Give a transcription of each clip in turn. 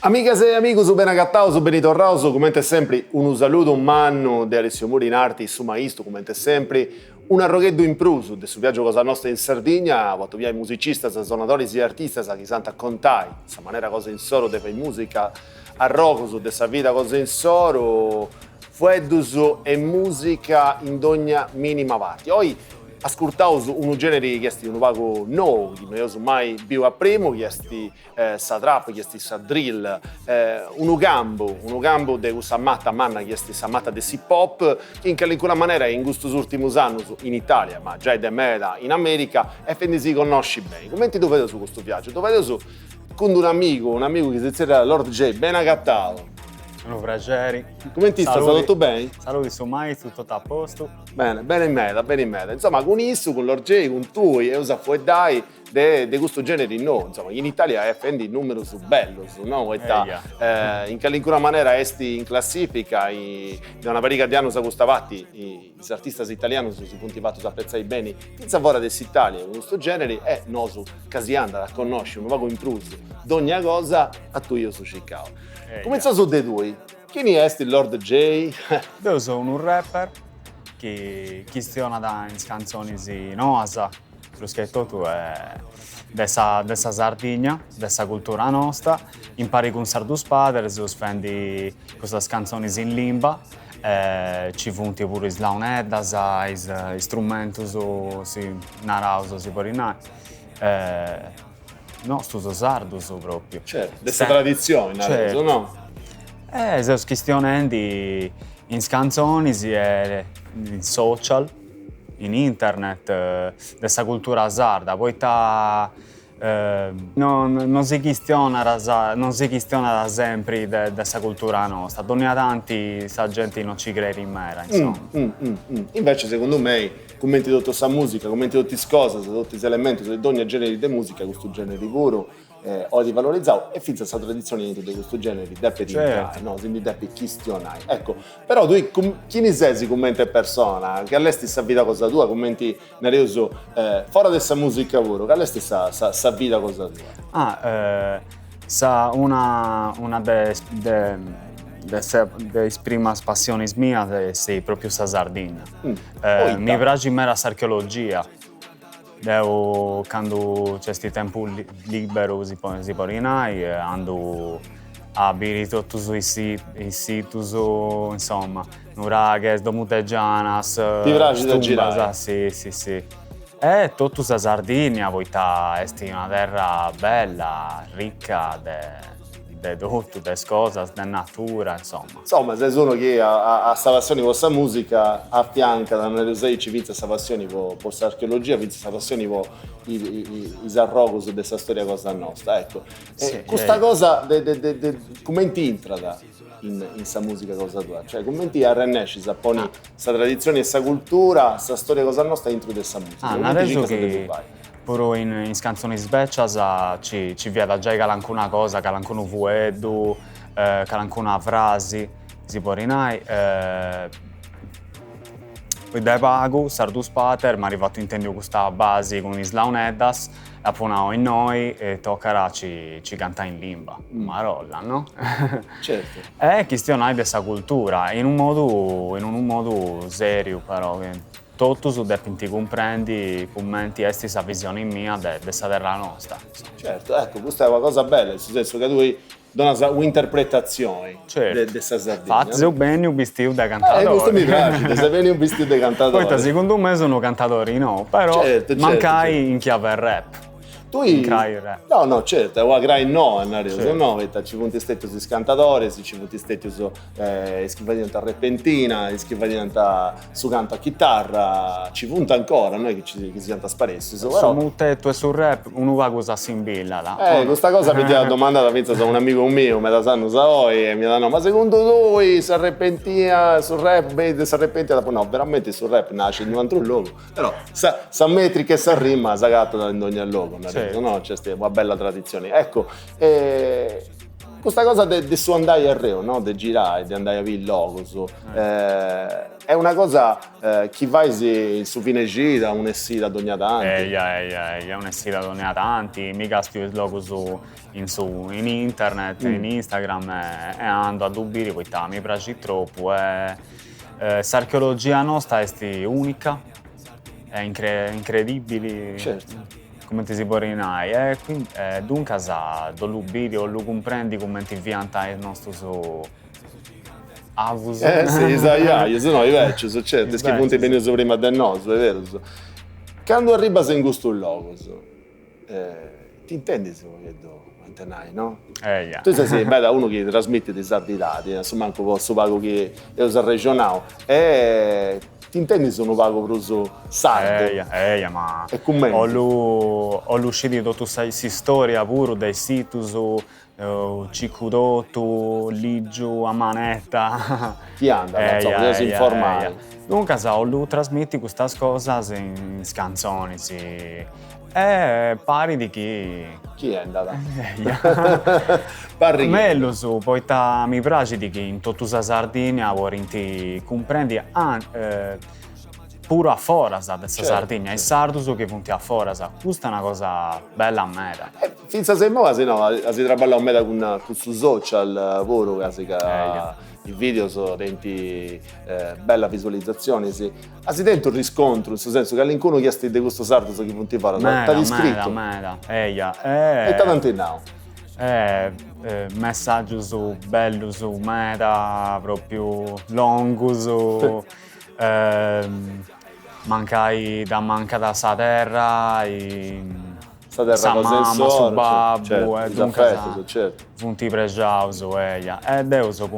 Amigas e amigos, ben agattaus, ben ritornaus, come sempre un saluto umano di Alessio Murinarti, su Maisto, come sempre un arrogheddo in prusu del suo viaggio cosa nostra in Sardegna, quando via i musicisti, suonatori e artisti, che santa contai, questa maniera cosa in soro, de fai musica a rocoso, de sa vita cosa in soro, fueddus e musica in ogni minima parte. Oggi ascoltaus un genere che è un vago nuovo, che non ho mai più a primo, che è sa trap, che è sa drill, un gambo di questa matta manna, che è sa matta di hip hop, che in qualche maniera in questi ultimi anni in Italia, ma già da meta in America, e quindi si conosci bene. Come ti dovete su questo viaggio? Dovete su con un amico che si chiama Lord J, ben agattato. Sono Frageri. Come ti sta? Tutto bene? Saluti su mai, tutto a posto. Bene, bene in meta. Insomma, con Issu, con Lord J, con tu e usa fuori dai di questo genere no. Insomma, in Italia è fendi numero su bello, no? In qualche maniera esti in classifica, da una varica di anni sa gustavati, i artisti italiani si puntivati a apprezzare bene. In savora dell'Italia, con questo genere, è nosu casianda, la conosci, un vago impruso, d'ogni cosa a tu io su Chicago. Come sono dei due? Chi è il Lord J? Io sono un rapper che suona in canzoni noasa, lo tu è dessa Sardegna, dessa cultura nostra, impari con Sardus Padres, spendi queste canzoni in limba, ci funti pure slauneddas, strumenti, si naraus, si porinai. No, stuso sardus proprio. Certo, questa tradizione, certo. No? Se questioni in canzoni e in social, in internet, questa cultura sarda, poi non si questiona da sempre questa cultura nostra, donna tanti sa gente non ci crede in mera, insomma. Invece secondo me commenti tutta questa musica, commenti tutte queste cose, tutti questi elementi, di ogni genere di musica, questo genere puro, ho di valorizzato e finza questa tradizione di questo genere, deppe di entrare, no? Quindi deppe questionare. Ecco, però tu chi ne sei commenti persona, che all'esti sa vita cosa tua, commenti nerioso, fuori questa musica puro, che all'esti sa vita cosa tua? Sa una delle prime passioni mie è proprio la Sardegna. Mi piace mera l'archeologia. Quando c'è questo tempo libero si porinai, ando a vedere tutti i siti, insomma, nuraghes, domuteggianas. Ti piace da girare? Sì. E tutta la Sardegna, poi è una terra bella, ricca di tutto, di cose, di natura, insomma. Insomma, sei uno che ha questa passione per questa musica, affianca da una ci vince questa passione per questa archeologia, vince questa passione per i sarrocos di questa storia cosa nostra, ecco. Sì, questa cosa, come ti intrada in questa musica cosa tua? Cioè, come ti arrennesci, se poni questa tradizione e questa cultura, questa storia cosa nostra dentro questa musica? Adesso che pure in canzoni sveccias ci vede già qualcuna cosa, qualcuno vuedo, qualcuna frase, si può rinai. Poi dai pago, Sardus Pater, mi è arrivato in tenio questa base con i slauneddas, e poi in noi e toccherà ci canta in limba, marolla, no? Certo. È questione di questa cultura, in un modo serio però. Tutto su depinti comprendi, commenti, questa visione mia di questa terra nostra. Certo, ecco, questa è una cosa bella, nel senso che tu dona un'interpretazione di questa Sardegna. Infatti, sei bene un vestito da cantatore. Questo mi piace, sei bene un vestito da cantatore. Poi, secondo me, sono cantatori, no, però mancai in chiave rap. Tu no, certo, è grai no, certo. No, ci punti stetti su scantatori, ci punti stetti su schiva diventa repentina, schiva diventa su canto a chitarra, ci punta ancora, noi che si diventa sparessi. Su mutetto e sul rap uno va cosa si imbilla là. Questa cosa mi ha domandato da un amico mio, me la sanno Saoi, e mi ha detto, ma secondo voi sul repentina, sul rap, si repentina, no, veramente sul rap nasce in un altro luogo, però sa metrica e sa rima, sa gatta in ogni luogo. No, c'è una bella tradizione. Ecco, questa cosa di su andare a Reo, no? Di girare, di andare a vedere il logo, è una cosa che vai su fine gira, un'essida ad ogni tanto. È un'essida ad ogni tanto, mica sto il logo in internet, in Instagram e ando a dubire, poi mi piace troppo. L'archeologia nostra è unica, è incredibile. Certo. Come ti si può rinare, dunque lo vedi o lo comprendi come ti vianta il nostro avus. Sì, io sono i vecchi, certo, che punti benissimo prima del nostro, è vero. Quando arriva in gusto il logo, ti intendi se intenai, no? Yeah. Tu sei da uno che trasmette dei sarditati, insomma anche posso pago che è usa regionale, ti intendi se uno pago per sardo? Ma e commenti? Ho l'uscito di tutta questa storia pure dei siti Cicudotto, Ligio, a Manetta. Chi anda, insomma, si informare. Dunque, ho trasmesso queste cose in canzoni, e pari di chi? Chi è andata? Bello poi mi piace di che in tutta la Sardegna vorrei comprendi pure a Forasa dessa Sardegna, i sardos che punti a Forasa, questa è una cosa bella a me. Finza se mo, se no, si trabalha un meta con su social, voro, i video sono denti bella visualizzazione, sì. Si dentro un riscontro, nel senso che all'incono chiesti di questo sardo che punti a Forasa, t'ha iscritto? E tanto now. Messaggio bello su meta, proprio longo manca da sa terra sa mamma, su babbo, certo, certo. Punti pregiauso e Dio so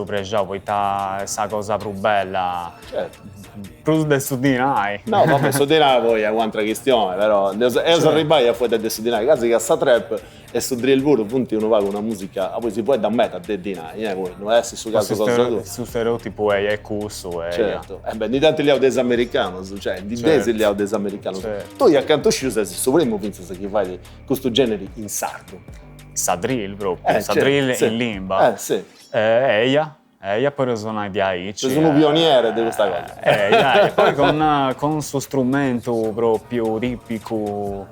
pregiau poi sta cosa più bella. Certo. Più del sudinai. No, vabbè, sudinai poi è un'altra questione, però io sono arrivato fuori del sudinai, casi che sta trap e su drill puro, punti uno va con una musica, poi si può da metà del dinai, poi non è su caso cosa tu. Su stereotipo è cusso, certo. Di tanti gli audes americanos, cioè di desi gli audes americanos. Tu accanto a sei su primo pensi che fai questo genere in sardo. Sa drill proprio, sa drill in limba. Sì. Io poi sono di Aici. Sono pioniere di questa cosa. E poi con questo strumento proprio tipico,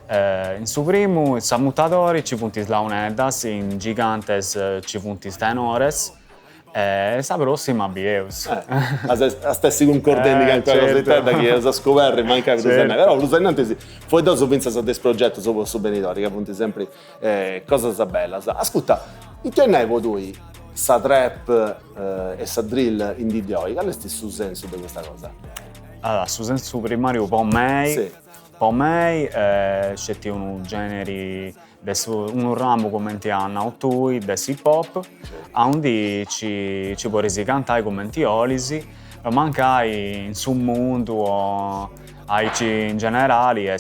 in suo primo, in mutatore ci punti slauneddas, in gigantes ci punti tenores, e la prossima bieus. Stessi concordenti che anche la società da chi ha scoperto manca più però lo sai sì. Poi dopo pensa a questo progetto sopra il suo benedetto, che appunto sempre cosa sa bella. Ascolta, in che ne voi? Sa trap e sa drill in DDO, qual è il suo senso di questa cosa? Allora, su senso primario per me c'è un genere, un ramo come ti hanno tu, del hip hop, onde ci può cantare come ti olisi, ma anche in su mondo o in generale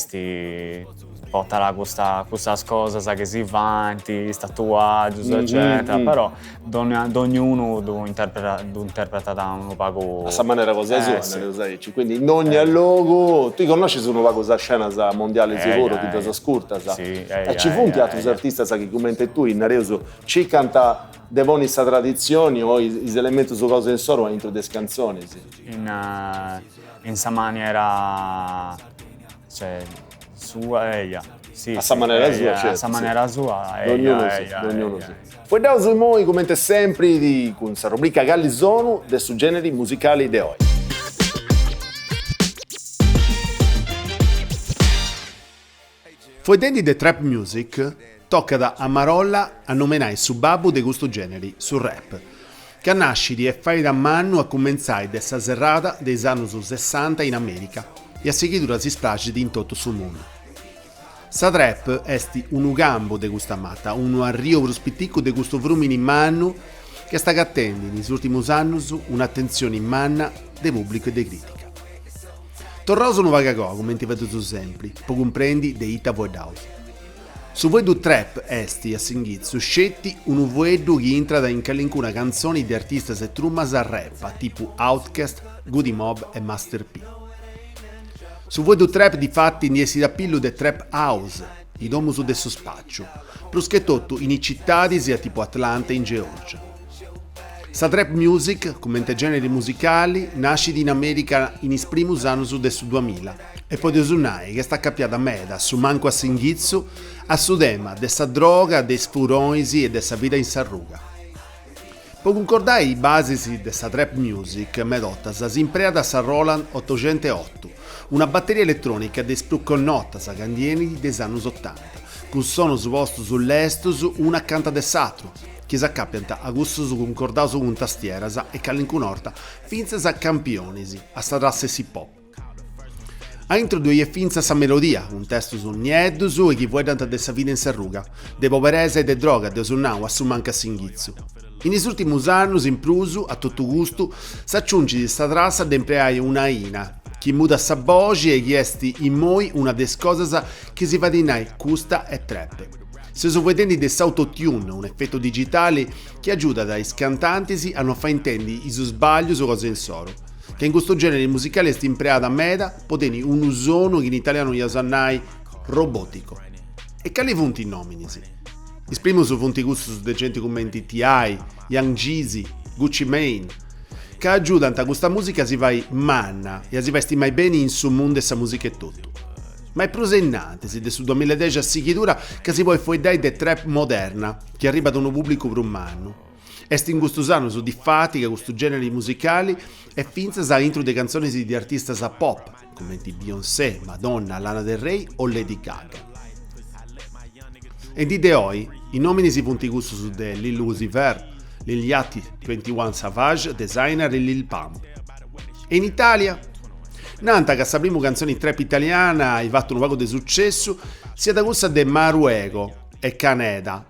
portare queste cose che si vanti, tatuaggi, eccetera, però ognuno lo interpreta da un pago. A questa maniera cosa sua, quindi in ogni luogo, tu conosci una cosa scena mondiale sicuro, di cosa scurta, e ci funti altri artisti che come tu in Reuso ci canta devoni questa tradizione o gli elementi su cose in soro dentro delle canzoni, in sa maniera, cioè, sua sì, a sa maniera sua, certo. A sa maniera sua, ognuno sì. Poi da noi, come sempre, con questa rubrica Gallizono dei generi musicali di oggi. Foi dentro di trap music, tocca da Amarolla a nominare su babbo di questo genere, sul rap, che nasce di fare da mano a cominciare dessa serrata dei anni 60 in America e a seguire si splace di in tutto sul mondo. Sa trap è un gambo di questa matta, un arrivo prospettico di questo volume in mano che sta attendendo negli ultimi anni un'attenzione in manna del pubblico e dei critica. Torroso non va cagò, come ti vedo sempre, poi comprendi de Ita Void House. Su voi du trap esti a singizzo scetti un voedo che entra da incalincuna canzoni di artisti e trummas a rap, tipo Outkast, Goody Mob e Master P. Su voi du trap di fatti ne si da pillo de trap house, i domus de su spaccio, plus che tutto in città sia tipo Atlanta in Georgia. Sa trap music, come generi musicali, nasce in America in is primus annus de su 2000 e poi desunai che sta cappiata meda su manco a singhizzu a su tema de sa droga, de sfuroisi e de sa vita in sarruga. Per concordare i basisi de sa trap music medottas si impreada sa Roland 808, una batteria elettronica de sprucconnotas candieni des annus 80, con sono posto sull'estus una accanto de satro, che si accappianta a gusto su concordato con tastieras e callincun'orta finzas a campionisi, a sta rasse hip hop. A introdurre finza sa melodia, un testo su niedus e chi vuoi tanta de sa vita in sarruga, de poveresa e de droga, de sunnau a su manca singhizzu. In is ultimus annus, in prusu, a tutto gusto, s'aggiunge di sta trassa ad empreare una ina, chi muda sa voce e chi esti in moi una des cosas che si va di nai custa e trap. Se so vedendo des autotune, un effetto digitale che aiuta dai cantanti a non far intendi i suoi sbagli su cose in soro, che in questo genere musicale è impreata a meda, poteni un usono che in italiano gli usannai robotico. E quali punti in nominisi? Esprimo su punti gusto su gente commenti TI, Young Jeezy, Gucci Mane, che aiutano a questa musica si vai manna e si vesti mai bene in su mondo e sa musica e tutto. Ma è prosennante se su 2010 a sighitura che si vuole fuori de trap moderna, che arriva ad un pubblico per un anno. Est in questo anno su diffatica questo generi musicali e finza sa intro de canzoni di artista sa pop, come di Beyoncé, Madonna, Lana Del Rey o Lady Gaga. E di Deoi, i nomini si punti gusto su de Lil Uzi Vert, Lil Yachty, 21 Savage, Designer e Lil Pump. E in Italia? Nanta che sa prima canzone trap italiana hai fatto un vago di successo sia da questa de Maruego e Caneda,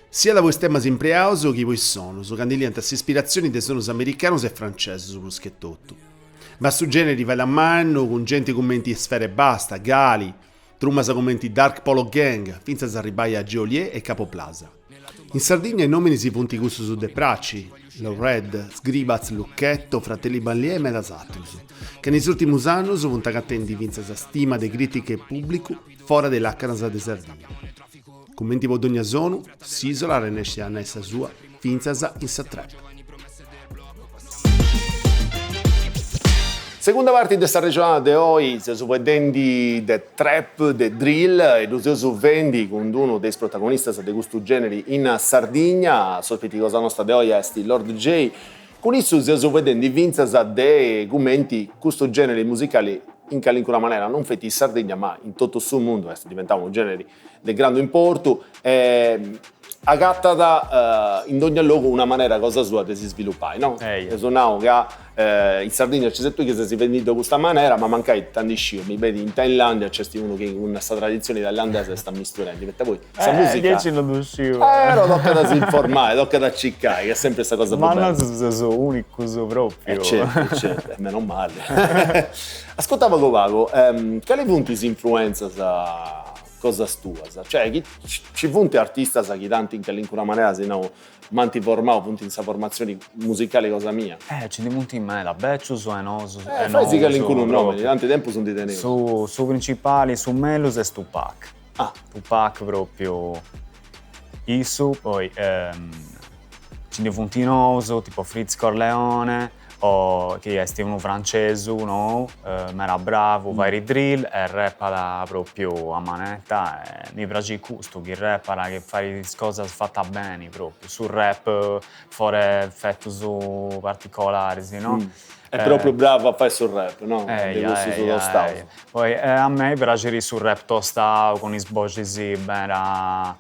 sia da questi temi impreauso che voi sono, su candiliante ispirazioni dei sonos americanos e francesi su plus che tutto. Ma su generi vai la mano con gente commenti Sfere e Basta, Gali, Trummasa commenti Dark Polo Gang, finza s'arribai a Geolier e Capoplaza. In Sardegna i nomini si punti gusto su De Pracci, Low Red, Sgribaz, Lucchetto, Fratelli Ballier e Melasatrus, che negli ultimi anni punta cattendi vinza sa stima de critiche e pubblico fuori dell'Accanasa de Sardegna. Commenti Bodogna Zonu, Sisola, Renesce Anna e sa sua, finza in sa trap. Seconda parte di questa regione di oggi, si sono vedendo de trap, de drill, e lo si vendi con uno dei protagonisti di questo genere in Sardegna. Sapete cosa nostra di oggi è Lord J. Con isso si sono vedendo vinzas dei commenti questo genere musicale in qualunque maniera, non fatti in Sardegna, ma in tutto il mondo, diventava un genere di grande importo. Agattata in ogni luogo una maniera cosa sua di si sviluppare, no? Yeah. Sono che in Sardegna c'è tu che si è venduto in questa maniera, ma mancai tanti scio. Mi vedi in Thailandia c'è uno che con questa tradizione thailandese sta misturando. Perché poi questa musica 10 non uscivo. Però tocca da si informare, tocca da ciccare, che è sempre questa cosa ma bella. non sono unico proprio. Certo, meno male. Ascoltavo Govago, quali punti si influenza cosa tua? Cioè, ci punti artisti che tanti in qualunque maniera se no manti formavo punti in sa formazione musicale cosa mia. Ci dimunti in me, la Beccius o Enoso. Fai sì qualunque nome, tanto tempo sono di tenevo. Su principali, su Melus e Tupac. Tupac proprio Isu, poi ci dimunti in Oso, tipo Fritz Corleone, o che è uno francese, no? Ma era bravo, vai drill e rappa proprio a manetta. Mi piace questo, che rappa che fai cose fatte bene proprio. Sul rap, fuori effetti su particolari, no? È proprio bravo a fare sul rap, no? Sullo stato. Poi a me piace sul rap tostato, con i sbocci bene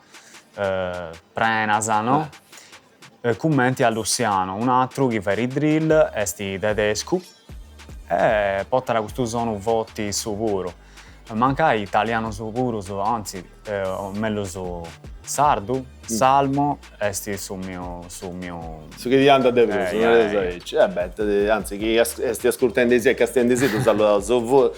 prenasa, no? Commenti a Luciano, un altro che fa i drill è tedesco e porta questo sono voti sicuro. Manca italiano sicuro, anzi, meglio su sardo, salmo è su mio. Su che ti anda de anzi, chi sti ascoltando e che stai indesi, tu saluto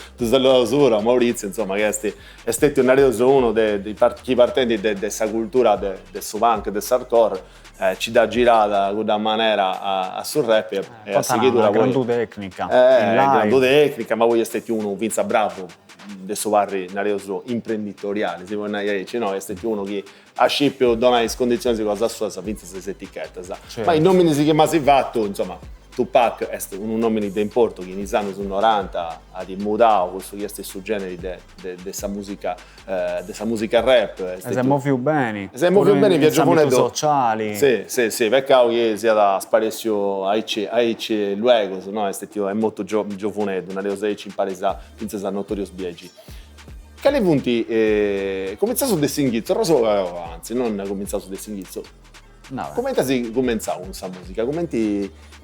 sicuro a Maurizio, insomma, che è stato un arioso uno dei partenti della cultura del punk, del hardcore. Ci dà girata in una maniera sul rap e a seguire una grande tecnica. Grande tecnica, ma voi siete uno vinza bravo adesso parli narioso imprenditoriale, si può dire, no, è uno che a scippio dona le condizioni di cosa sua, sa vince queste etichette, sa. Certo. Ma i nomi si chiama si fatto, insomma, Tupac è un nome di importo che iniziano sul 90 a dimutare questo che è su generi dessa musica rap. Siamo più bene. Siamo più bene, viaggio con sociali. Sì, perché che sia da sparecchio aici luego, no? È molto giovanetto, una delle cose in Parisa, princesa Notorious B.I.G. Che le punti, cominciato su De Singhizzo, anzi, non cominciato su De Singhizzo. No, come si cominciava questa musica?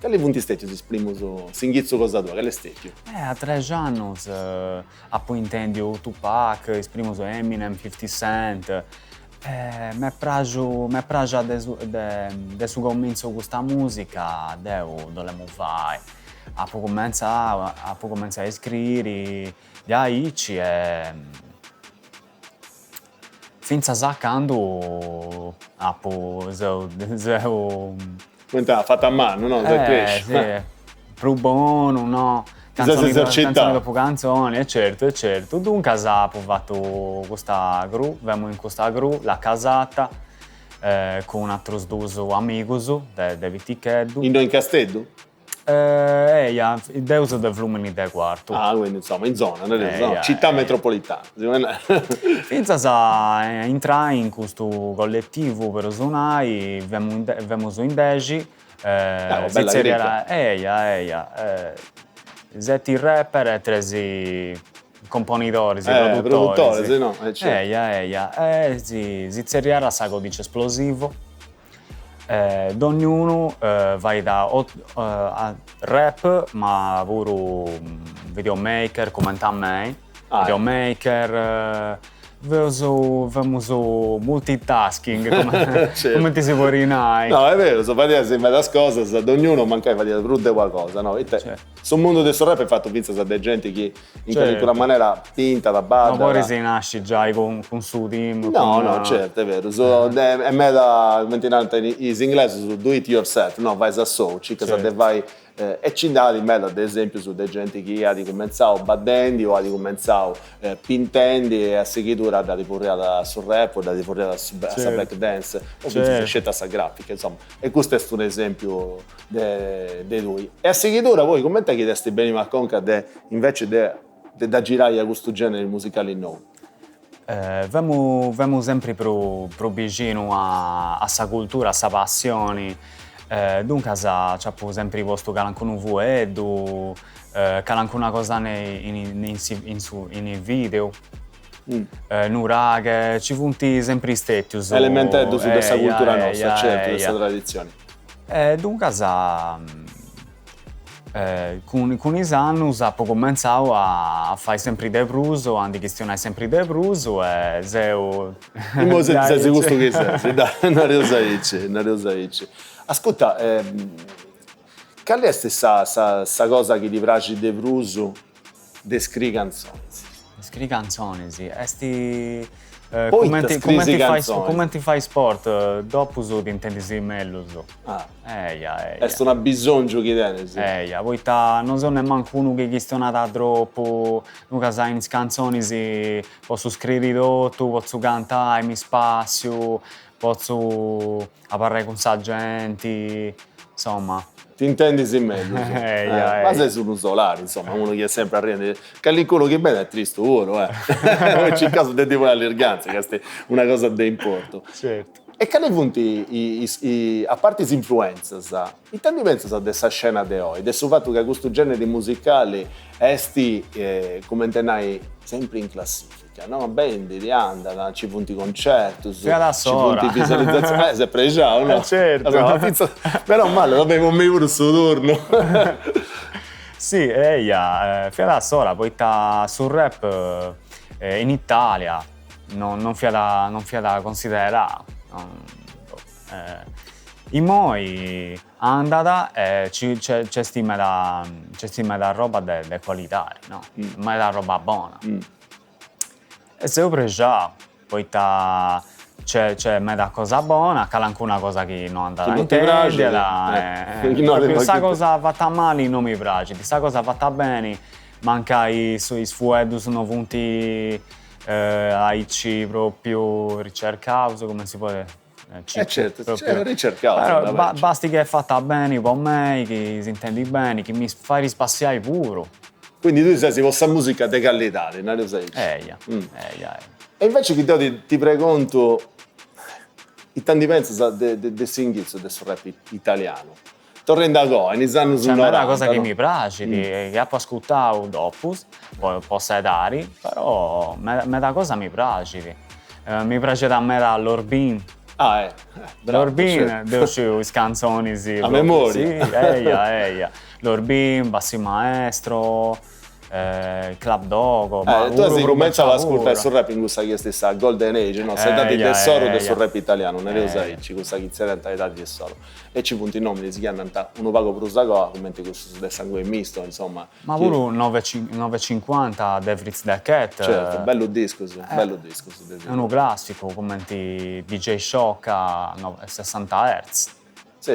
Che le punti stecchio si esprimono su Singhizzo cosa tua, che le stecchio? a 3 anni, appunto intendi Tupac, esprimo su Eminem, 50 Cent. Mi piace adesso comincio questa musica, dobbiamo fare. A poco cominciare a scrivere, di aici e... Finza saccando, Quenta fatta a mano, no? sì, più buono, no? Canzoni dopo canzoni, certo. Dunque abbiamo fatto questa gru, abbiamo in questa gru, la casata, con altri due amici, de Viticheddu. In Castello? Deuso del Flumini del Quarto. Ah, quindi insomma, in zona, no? Città metropolitana. Finza sa entrare in questo collettivo per suonare, abbiamo su in 10. Bella Zetti rapper e 3 componitori, produttori. Sì, no? Si zerriera sa codice esplosivo. Ognuno vai da rap, ma pure videomaker, commenta a me. Videomaker, famoso multitasking, certo. come ti si può rinare. No, è vero, so fare sempre da cose, ad ognuno manca di dire qualcosa, no? Sul mondo del rap è fatto pensa da gente che in qualche maniera pinta da banda. Ma poi si nasce già con suo team. No, certo, è vero. È me da mentinante in inglese su do it yourself, no, vai da so, certo. Vai e ci dà di me ad esempio su dei gente che ha di cominciato battendo o ha di cominciato pintendi e a seguitura da riportare sul rap o da riportare su black dance o quindi scelta sa grafica, insomma. E questo è un esempio di lui. E a seguitura voi commenta che deste bene ma conca invece da girare a questo genere musicale nuovo. Vamo sempre pro vicino a sa cultura, a sa passione. Dunque c'è sempre posto che anche un vuedo, che anche una cosa in video, nuraghe, ci punti sempre stetti. Elementato su questa cultura nostra, certo, questa tradizione. Dunque con i anni ho cominciato a fare sempre dei bruso, a questionare sempre dei bruso e se gusto che sei, non riusaici. Ascolta, qual è questa cosa che ti piace di bruso di scrivere canzoni? Scrivere canzoni, sì. Come ti fai sport? Dopo ti intendi sì meglio. È una bisogno che tiene, sì. Poi non sono nemmeno uno che questiona troppo, non sai in canzoni posso scrivere tutto, posso cantare, mi spazio, posso parlare con sa gente, insomma. Ti intendi sì meglio, sì. Ma sei su un solare, insomma, uno che è sempre a rendere. Che quello che bene è triste, oro, C'è il caso di tipo l'allerganza, che è una cosa di importo. Certo. E che ne punti, a parte le influenze, i tanti pensi a questa scena di oggi, del fatto che questo genere musicale come tenai sempre in classifica, no? Band di andare, ci punti concerti, ci punti visualizzazioni, sempre già, no? Certo. Però male, vabbè, non mi pure il suo turno. Sì, fia da sola, poi sul rap in Italia non fia da considerare. In moi andata c'è stima da roba de qualità, no? Ma da roba buona. E sempre già, poi c'è da cosa buona, che anche una cosa che non andava in intendere. Questa cosa fatta male non mi piace, questa cosa fatta bene manca i sfuedus no punti aici proprio ricercato, come si può dire? Certo, proprio. ricercato. Però basti che è fatta bene con me, che si intendi bene, che mi fa rispassiare puro. Quindi tu sai, questa musica di qualità, non lo sai? E invece che ti pregunto, i tanti pensi de singles del rap italiano? Tornando a go, iniziando su Cioè, una è una cosa che mi piace, che ho ascoltato dopo, poi posso dare, però me da cosa mi piace. Mi piace da me da Lorbin. Lorbin, devo uscire le canzoni, sì. A memoria. Sì, eia. Lorbin, Bassi Maestro, Club Dogo. Tu hai cominciato ad ascoltare sul rap in questa stessa Golden Age, no? Sei dato il tesoro del sul rap italiano, non lo sai, questa chizzerenta età di tesoro. E ci punti i nomi, si chiamano uno pago prusago, come questo del sangue misto, insomma. Ma pure un 950 Devritz the Cat. Certo, bello disco, bello disco. È uno classico, commenti DJ Shock a 60 Hz.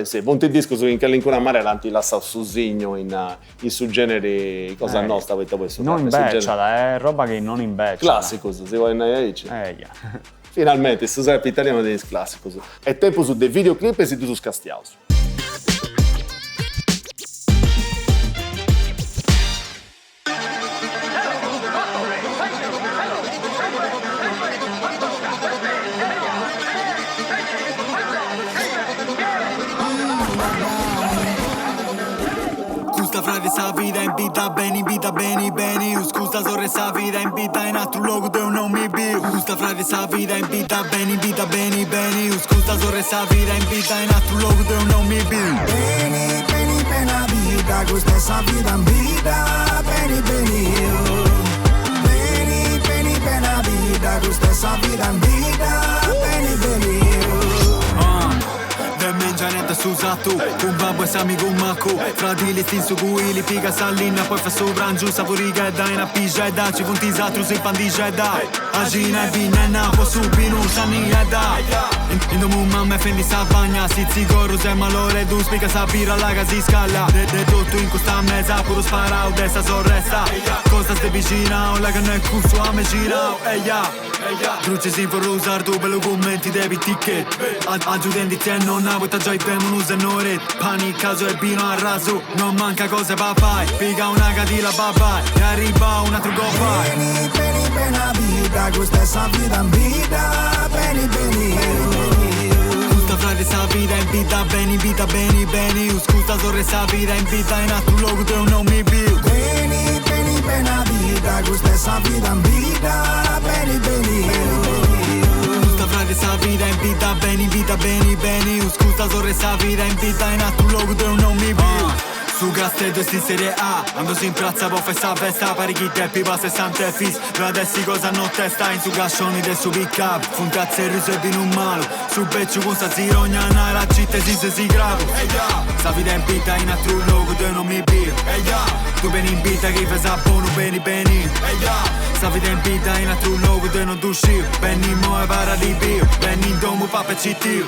Sì, punti il disco su in che ancora mare avanti lascia su signo in su genere cosa nostra avete poi non imbecciala, è roba che non imbecciala. Classico, si vuole dire. Finalmente, sto rap italiano dei classico. È tempo su dei videoclip e si tu su Castiaus. Frate sa vida in vita bene, scusa sorre sa vida in vita in altro luogo dove non mi biu. Scusa frate sa vida in vita bene, scusa sorre sa vida in vita in altro luogo dove non mi biu. Bene la vita, questa sa vida in vita, bene la vita, questa sa vida in vita, bene. Gianetta susa tu, un babbo e sami con Macu. Fratelli stin su cui li piga salina, poi fa sopra in giù saporiga e dai una pigia e da ci punti satru si pandigia e dai. Agina e vina e napo su binu sani e dai. In domu mamma e fendi sa bagna, si zigorro se malore du spiega sa birra la che si scala. De tutto in questa mesa puro sparao, dessa sorresta. Cosa ste vicina, o la che non è cusso a me gira, Truci si per usare tu, bello commenti devi ticket. Aggiudenti te non ha vuota già i bemono se non red. Pani, caso e vino a raso, non manca cose papai. Piga una catila papai, e arriva un altro gopai. Bene la vita, questa è sa vita in vita, bene. Questa frate sa vita in vita, bene. Scusa sorre sa vita in vita in altro luogo dove non mi biu. Bene la vita, questa è sa vita in vita, bene. Questa frate sa vita in vita, bene. Scusa sorre sa vita in vita in altro luogo dove non mi biu. Su Castello sti serie A, ando si in piazza po' festa festa, parichi tempi pa 60 fis. Però adesso cosa non testa in su cascioni del su pick up. Fu un cazzo e riso e vino un malo, su beccio con sta zirogna nara citte si gravo. Sta vita in vita in altro luogo dove non mi biu. Tu bene in vita che fai sa buono bene. Sta vita in vita in altro luogo dove non uscivo. Benni mo e para di bio, benni in domo pape citiu.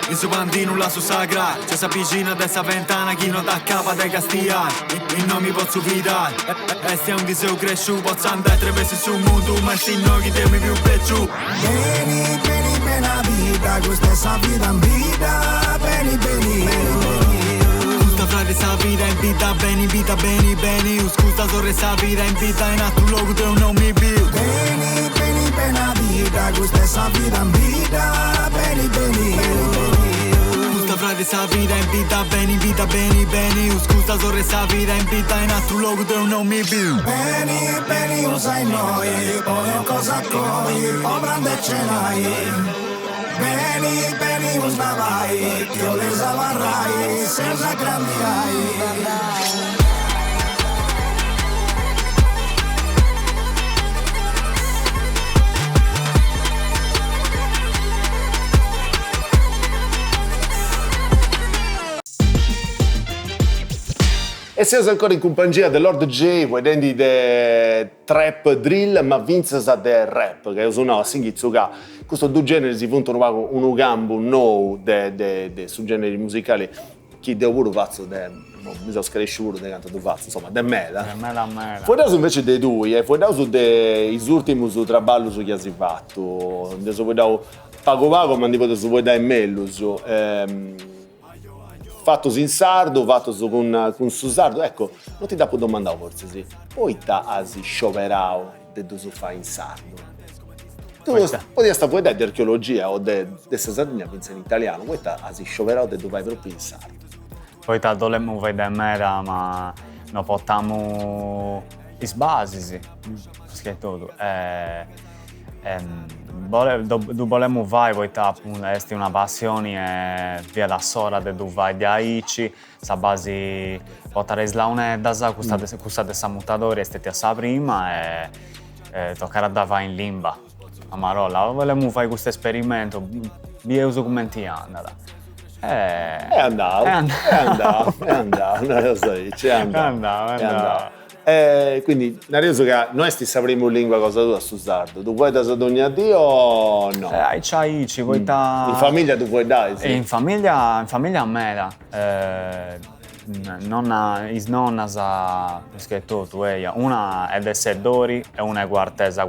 In su bandino la su sagra, c'è sa piscina dessa ventana chi non da capa dei castiani. In non mi posso fidare, e stiamo di seu cresciuto. Posso andare 3 mesi sul mondo, ma sti no chi te mi più piaciuto. Bene la vita, questa è sa vita in vita, bene. Frate sa vita in vita, bene. Scusa sorre sa vita in vita in altro luogo dove non mi biu. Bene la vita, questa è sa vita in vita, bene. Scusa frate sa vita in vita, bene. Scusa sorre sa vita in vita in altro luogo dove non mi biu. Bene, usai noi, poi cosa coi, o grande ce l'hai. Beni, usnavai, io le zavarrai, senza grandiai. E siamo ancora in compagnia di Lord J, vedendo de trap drill, ma vinzasa de rap, che sono singizzuga. Questo due generi si puntano un gambo nuovo su generi musicali chi deu pure fatto mi sono cresciuto de canto tu fatto, insomma, de mela. Mela. Foi dato invece dei due, foi dato dei ultimi traballi che hai fatto, adesso poi dato pago, ma tipo adesso poi dai mellus, fatto in sardo, fatto con su sardo, ecco, non ti da può domandare forse sì, poi ti hai scioperato de tu fa in sardo. Tu poi sta poi di archeologia o di Sardegna pensa in italiano, poi ti hai scioperato de tu vai proprio in sardo. Poi dovremmo vedere mera, ma non portiamo i basi, scritto. Vogliamo vai, poi è una passione e via da sola de tu vai di aici, sa base portare slaunedda, questa dessa mutadore è stata prima e toccare da vai in limba. A Marolla, vogliamo fare questo esperimento, via uso come ti andata. È andato, non lo so, è andato. Quindi, nel senso che noi sapremo lingua cosa tu a su sardo, tu vuoi da Sardegna a Dio o no? Aici, vuoi da... In famiglia tu puoi dare, sì? In famiglia a me, is nonna sa scritto tu una è del Seddori e una è guartesa.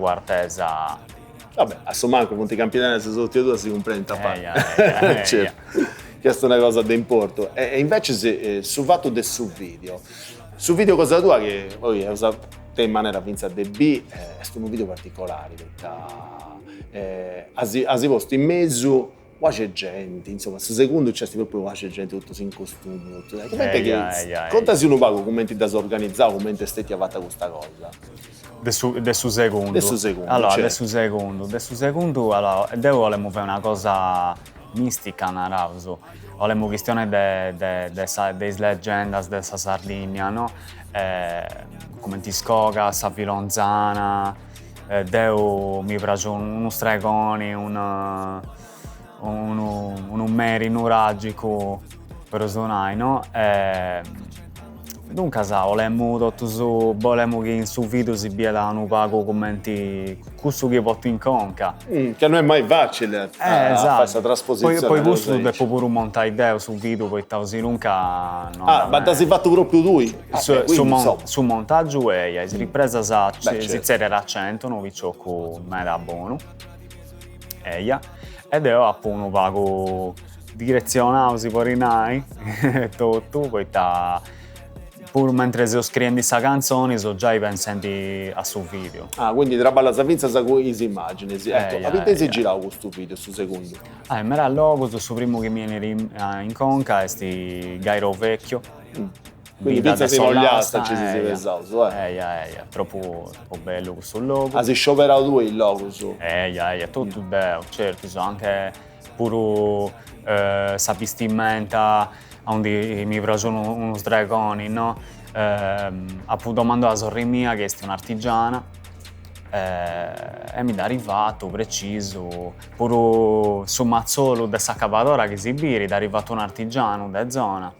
Vabbè, a Somanco, Monte Campidano, se sono tutti e due si comprende a parte. Certo. Questa è una cosa da importo. E invece se sul fatto del sul video cosa tua che poi è usato in maniera vinta de B, è un video particolare perché hai posto in mezzo quasi gente, insomma, su secondo c'è proprio quasi gente tutto in costume, tutto. Contasi un po' come ti da organizzato, come ti stai fatta questa cosa. Del suo secondo. Allora, certo. del suo secondo, allora, devo volevo fare una cosa mistica, narauso. Volevo questione delle leggende della Sardegna, no? Come ti scoga, sa Vilonzana, Deo mi piace uno stregone, un meri, un ragico per suonare, no? Dunque, volevamo che in su video si veda un pago commenti questo che porto in conca. Che non è mai facile fare questa trasposizione. Poi questo devo pure montare idea sul video, poi così nunca... ma ti sei fatto proprio lui? Su montaggio si ripresa si era 100, non vi ciocco me da buono. Ed io appunto un pago direzionato, si può rinare, tutto, poi pur mentre sto scrivendo questa canzone, so già pensando a suo video. Quindi tra balla savinza con le immagini. Ecco, avete girato questo video su secondo? Mi era logo, su primo che mi viene in conca, è sti Gairo Vecchio. Quindi pensa si vogliasta, ci si pensato, troppo bello questo logo. Si scioperato due il logo su? Tutto bello, certo, so anche pure sa vestimenta, onde mi piacciono uno dragoni, no? Appunto domando a sorella mia che è un'artigiana e mi è arrivato preciso pure su Mazzolo da Saccapadora che si biri, è arrivato un artigiano da zona.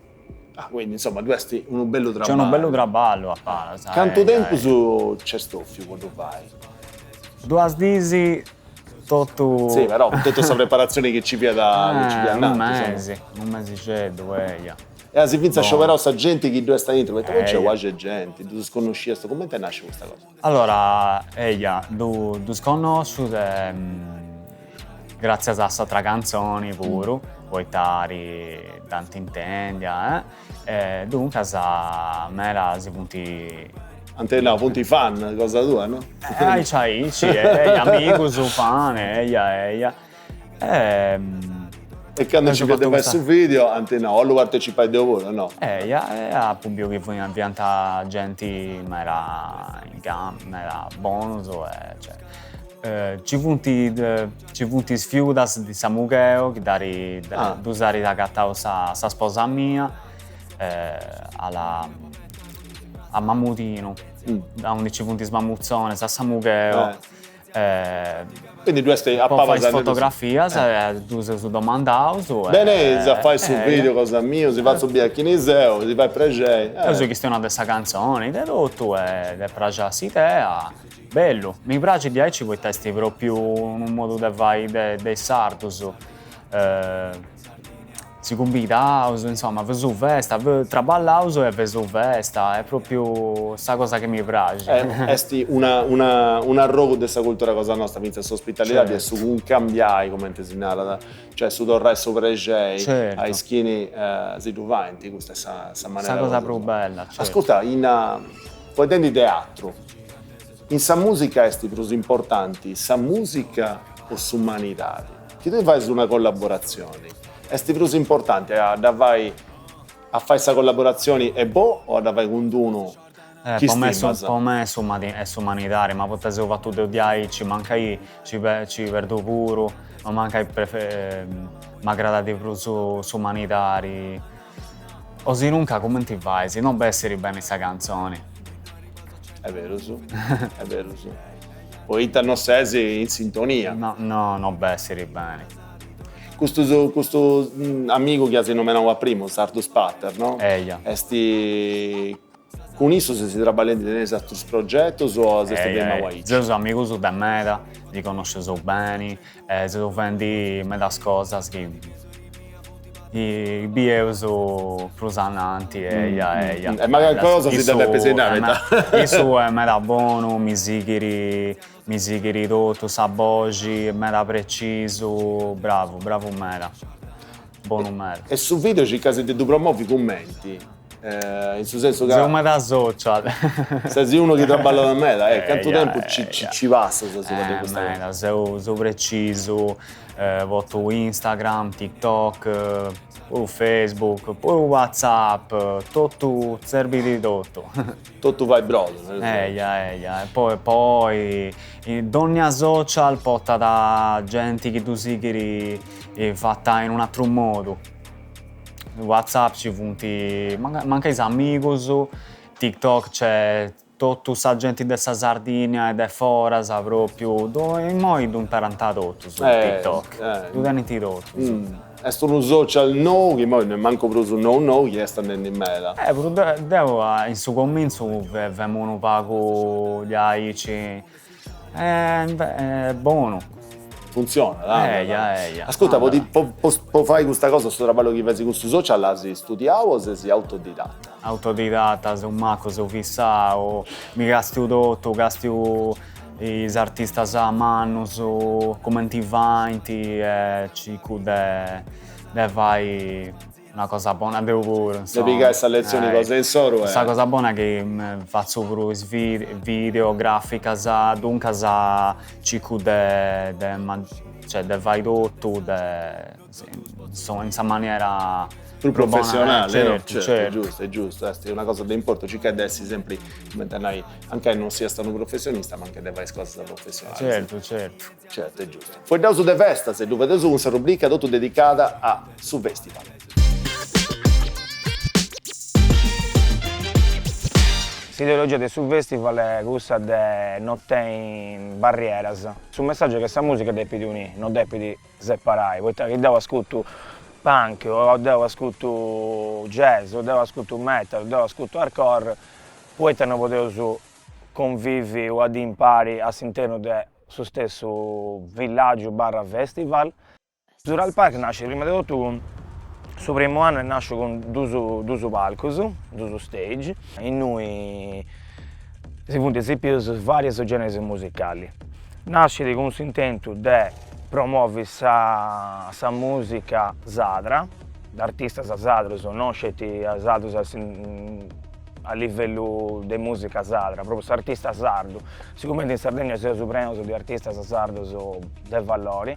Quindi insomma tu hai un bello traballo. C'è un bello traballo a fare. Quanto tempo c'è stoffio quando vai? 2 mesi. Tutto... Sì, però con tutta questa preparazione che ci piace un mese c'è, dove E si pensa a scioperare questa gente che dove sta dentro, perché non c'è quasi gente, tu sconosci questo, come te nasce questa cosa? Allora, tu sconosci grazie a questa canzone pure, poi tari tanti intendia, dunque a me si punti... Antena, punti fan, cosa tua, no? C'hai, amico, su fan, E quando ci vede questo video, Antena, o lo partecipai di lavoro, no? A pubblico che poi pianta gente, ma era in campo, ma era bonus, ci punti sfiudas di Samugheo, che dari d'usare da gattao sa sposa mia, a Mammutino, da 11 punti smamuzzone, a Samugheo. Quindi tu stai a poi fai fotografie, tu sei domandato. Bene, se fai sul video cosa mio, si fa su bianchiniseo, si fa pregei. Io sono questione di questa canzone, di tutto, e di pragiarsi idea. Bello, mi piace di ci vuoi testi proprio in un modo di vai dei sardos. si convida, insomma, per su festa, traballauso e per su festa, è proprio sta cosa che mi piace. Esti un arrogo di questa cultura cosa nostra, quindi questa ospitalità Certo. è su un cambiai, come si narra, cioè su tornare sopra i gei, Certo. ai schini si duvanti, questa è sta maniera. Sta cosa più bella, certo. Ascolta, poi di teatro, in sa musica esti più importanti, sa musica o su umanità? Che tu fai su una collaborazione? Esti più importanti a fare questa collaborazione e o da fare con uno? Chi Per me, stima, per me è umanitario, ma potessi ho fatto due diai, ci manca io, ci perdo pure, ma manca mi aggrada di più su umanitari. O se nunca come ti fai, se non essere bene questa canzone. È vero, su. È vero, su. Poi non sei in sintonia. No, non essere bene. Questo amico che si nominava prima, Sardus Patter, no? Eia. Esti con isso se si trabalha in altri progetti o se stai bene a Io sono amico su da me, li conosco bene, se tu vendi me da cose che i bio sono frusananti, E magari cosa si deve pesare, Isso è me da buono, mi sigiri tutto, sabogi, me da preciso, bravo me. Buono me. E su video ci casi di promuovi commenti. In senso che Sono me da social. sei uno che trabalha da me, quanto tempo ci passa se si vede questa cosa? Sono preciso, voto Instagram, TikTok, pure Facebook, pure WhatsApp, tutto, serve di tutto. Tutto vai brodo. Poi in ogni social porta da gente che tu sighi fatta in un altro modo. WhatsApp ci punti, manca i amigos, TikTok c'è tutta la gente della Sardegna e da fuori, sa proprio, in noi non imparano tutto su TikTok, tu tieni tutto. È un social no, che poi non manco più su no, che sta andando in mela. Però devo, in suo comincio, vengono pago gli amici, è buono. Funziona, dai. Ascolta, Allora. puoi fare questa cosa sul lavoro che fai con questo social, la si studiavo o sei autodidatta? Autodidatta, sono macco, sono fissato, mi gasti tutto, gasti gli artisti a mano, come ti vanti, e ci fai una cosa buona, devo pure. Devi fare questa lezione di cose in soro. Questa cosa buona che faccio pure video, grafica, dunque ci fai tutto, in questa maniera più professionale, certo, no? certo. È giusto, è una cosa di importante, ci che essi sempre, mentre noi, anche non sia stato un professionista, ma anche deve fare cose da professionale. Certo. Certo, è giusto. Poi da su de festa, se tu vedete una rubrica tutto dedicata a su festival. L'ideologia del sul festival è questa di non tenere barriere. Sul messaggio che questa musica deve unire, non deve separare. Perché devo ascoltare punk, o devo ascoltare jazz, o devo ascoltare metal, o devo ascoltare hardcore, poi non potevo convivi o ad impari all'interno del stesso villaggio barra festival. Zural Park nasce prima di tutto. Il primo anno nasce con due palchi, due stage, e noi si fanno eseguire vari generi musicali. Nasce con l'intento di promuovere questa musica sadra, l'artista sadro, non scelti a livello di musica sadra, proprio l'artista sardo. Sicuramente in Sardegna si supremo di artista sardo dei valori,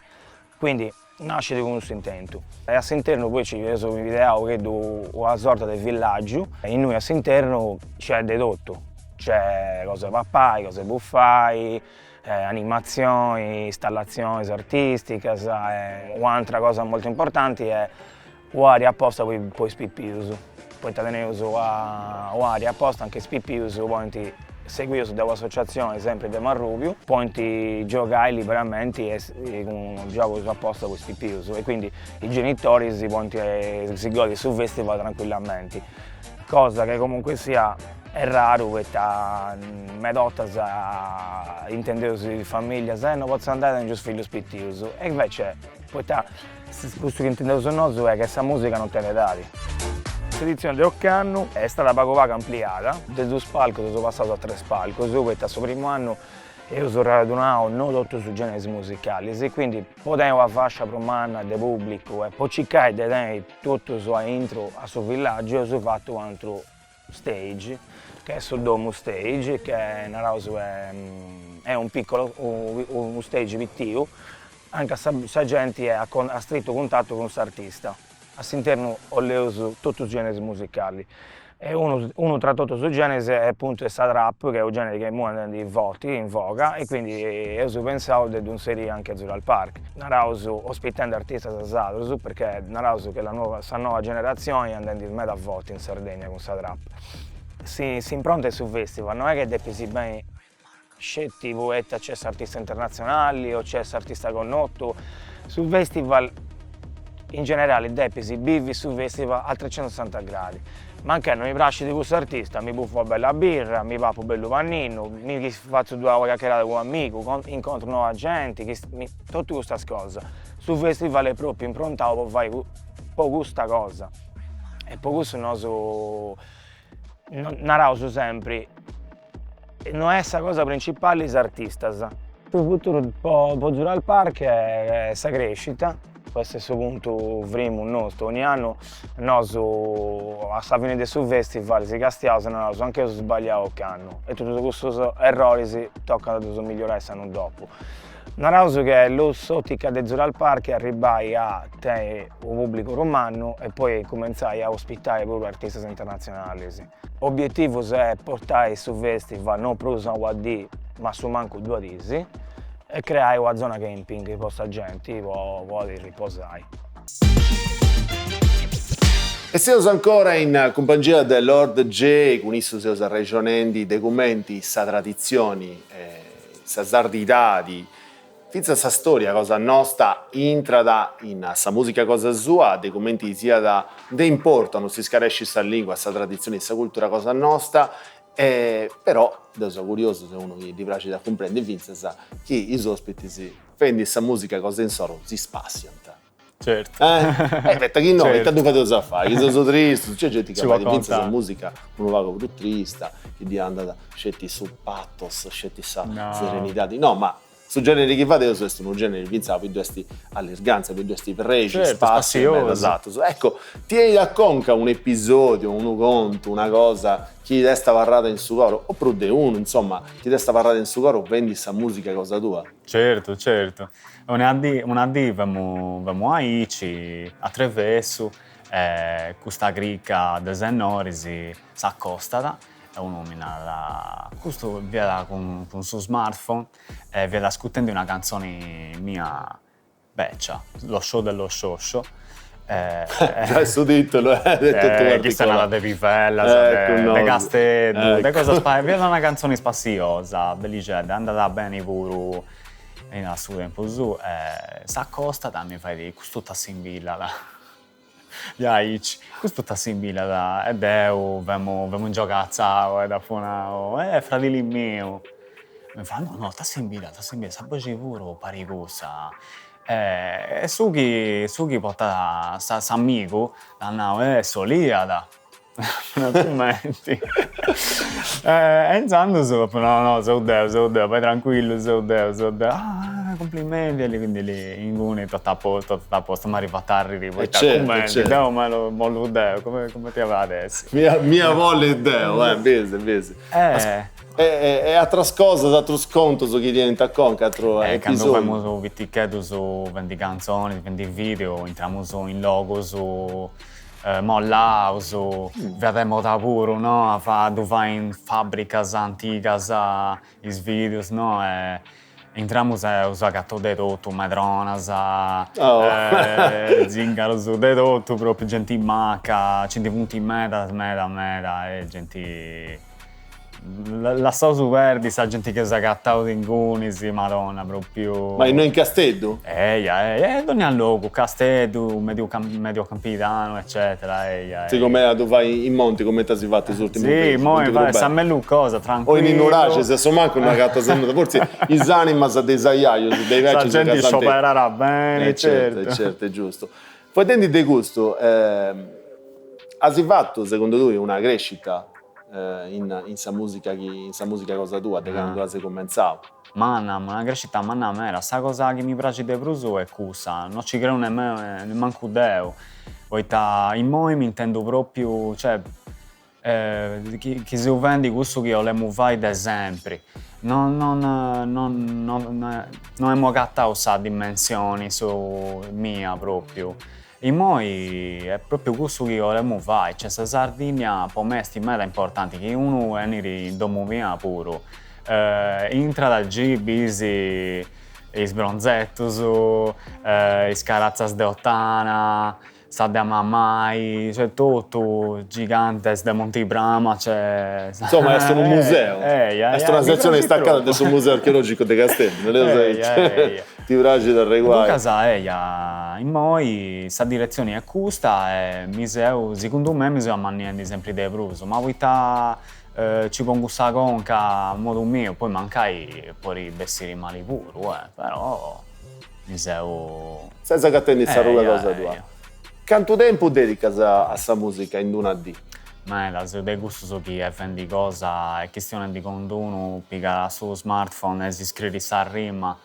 quindi nasce con questo intento. E all'interno poi ci sono i video che una sorta di villaggio e in noi all'interno c'è di tutto. C'è cose pappai, cose buffai, animazioni, installazioni artistiche. Un'altra cosa molto importante è l'area apposta per i spippius. Poi tenemos l'area apposta anche spippius, poi seguito dall'associazione sempre di Marrubio, poi giocare liberamente e con un gioco apposta con questi pius e quindi i genitori si godono sul festival tranquillamente, cosa che comunque sia è raro perché medottas intendevosi di famiglia, non posso andare in giusto figlio spittiuso. E invece, questo che intendevosi noi è che questa musica non te ne dati. L'edizione di Occano è stata poco poco ampliata, da 2 spalti sono passato a 3 spalti, perché questo primo anno io sono radunato non tutto su generi musicali, e quindi potevo la fascia per un anno del pubblico e poi cercare di tenere tutto su intro a suo villaggio. Io ho fatto un altro stage, che è sul Domus Stage, che è un piccolo un stage pittivo, anche se gente è a stretto contatto con questo artista. All'interno ho leso tutti i generi musicali. E uno tra tutti i generi è appunto il trap, che è un genere che è in voga, e quindi io pensavo di inserire anche Zural Park. Narauso ospitando artisti da perché narauso che la nuova generazione andando in mezzo a voti in Sardegna con questa trap. Si impronta sul festival, non è che depesi bene scetti poeta, c'è artisti internazionali o c'è artista conosciuto. Sul festival in generale depesi vivi sul festival a 360 gradi. Ma anche non mi piace di questo artista, mi buffo una bella birra, mi va un bello pannino, mi faccio 2 chiacchierate con un amico, incontro nuova gente, tutte queste cose. Sul festival è proprio improntato per fare questa cosa. E per questo noi narramo sempre, non è questa cosa principale gli artisti. Il futuro può durare il parco è questa crescita. Questo è il punto primo nostro. Ogni anno noi a fine del festival si castiamo anche se sbagliamo il canno e tutti questi errori si toccano a migliorare l'anno dopo. Una che lo sottica del Zural Park arrivai a te un pubblico romano e poi cominciai a ospitare proprio artisti internazionali. L'obiettivo è portare sul festival non proprio una UAD ma su manco 2 mesi e creare una zona camping che possa gente può riposare. E siamo ancora in compagnia del Lord J, con isso siamo regionendi documenti, sa tradizioni, sa sarditadi, finza sa storia cosa nostra intrada in sa musica cosa sua, documenti sia da importano, si scaresce sa lingua, sa tradizione, sa cultura cosa nostra. Però, sono curioso se uno gli piace da comprendere, Vince sa che i ospiti si fanno questa musica cosa in solo si spaziano. Certo. Aspetta, chi no, certo. Tu fate cosa fai? Che sono triste, c'è gente che Ci va può di Vince sa contare. musica, uno va più triste, che di andata, scetti su pathos, scetti sa serenità. No, ma su generi che fate io sono un genere che Vince più desti all'erganza, più desti pregi, Certo, spazio, spazioso. esatto. Ecco, tieni da conca un episodio, un conto, una cosa chi resta varrata in suo coro, oppure de uno, insomma, chi resta varrata in suo coro, vendi sta musica cosa tua. Certo. Una D vamo a Ici, a Trevesu, questa cricca de Zenorisi s'accostata, e uno questo via con suo smartphone, via ascoltando una canzone mia beccia, lo show dello show. Già il suo titolo, Questa è una de Pivella, de Castedo, de cosa via una canzone spaziosa, bellicetta, è andata bene pure in suo tempo su, s'accostata mi fai di questo tassi in villa là. Questo tassi in villa e deu, vemo in giocazza, da fuona, fratelli mio. Mi fa, no, tassi in villa, sa voce pure pari cosa. E su chi porta s'amico, l'hanno, Soliada. Complimenti. E iniziando no, sono Deo, vai tranquillo, sono Deo. Complimenti, e quindi lì in cui tutto a posto, ma arrivato a ridere, poi complimenti, Deo, ma lo Deo, come ti va adesso? Mia volle è Deo, bese. E a trascosa, a trasconto su chi diventa conca, altro quando episodio. abbiamo su Vittichetto, su 20 canzoni, 20 video, entriamo in logo, su Mollhouse, vedemo da pure, no? Tu fai in fabbrica antica, i video, no? Entriamo su gatto di tutto, madrona, zingaro su di tutto, proprio gente in macca, 100 punti in meta, e gente la so superdi, sa gente che si è cattato in Gunisi, madonna, proprio... Ma noi in Castello? Ogni luogo, Castello, medio Campitano, eccetera. Sì, come tu vai in monte, come ti si fatto gli ultimi Sì, mo' sa mellu cosa, tranquillo. O in Inurace, se so manco una gatta seduta, forse i anima sa dei saiaio, dei vecchi... La gente sciopererà bene, certo, è giusto. Poi denti di gusto, hai fatto, secondo tu, una crescita in sa musica cosa tua, da quando hai cominciato? Manna, una crescita manna mera, sta cosa che mi piace di Prusu è questa, non ci credo nemmeno Deo. Poiché in moi mi intendo proprio, cioè, che si vendi questo che io le fare da sempre. Non abbiamo cattato questa dimensione su mia proprio. In moi è proprio questo che io le fare, cioè la Sardegna per me è importante, che uno è in domo mia pure. Intra dal G, i sbronzettos, i scarazzas de Ottana, sa de Mamai, cioè tutto gigantes de Montibrama, cioè... Insomma, è un museo, è una sezione staccata adesso un museo archeologico di Castello, ti piace dal riguardo. In casa in moi, sta direzione è questa, e museo, secondo me, museo manniendo sempre di Pruso, ma ci pongo sta conca a modo mio, poi mancai poi vestire male pure, però museo... Senza che attendi sta roba cosa tua. Quanto tempo dedicas a sta musica in una D? Ma se dei gusti so chi vendi cosa, è questione di quando uno pica su smartphone e si scrive sta rima.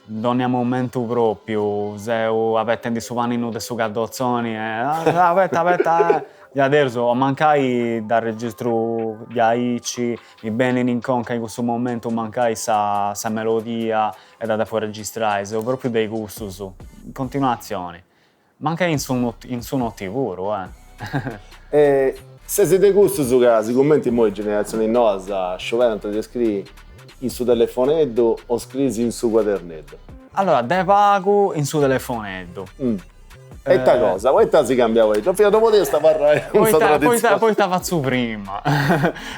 Non è momento proprio, se avete su panino di su cardozzoni, aspetta. E adesso mancai dal registro di Aici, mi bene in conca in questo momento mancai sa melodia e da poi registrare, sono proprio dei gusti su, in continuazione. Mancai in suono TV, Se siete gusti su che sicuramente in generazione nuova, sciogliendo ti scrivi in su telefonetto o scrivi in su quadernetto? Allora, te pago in su telefonetto. E ta cosa? Poi si cambia questo. Fino a dopo te sta parlando. Poi te faccio prima.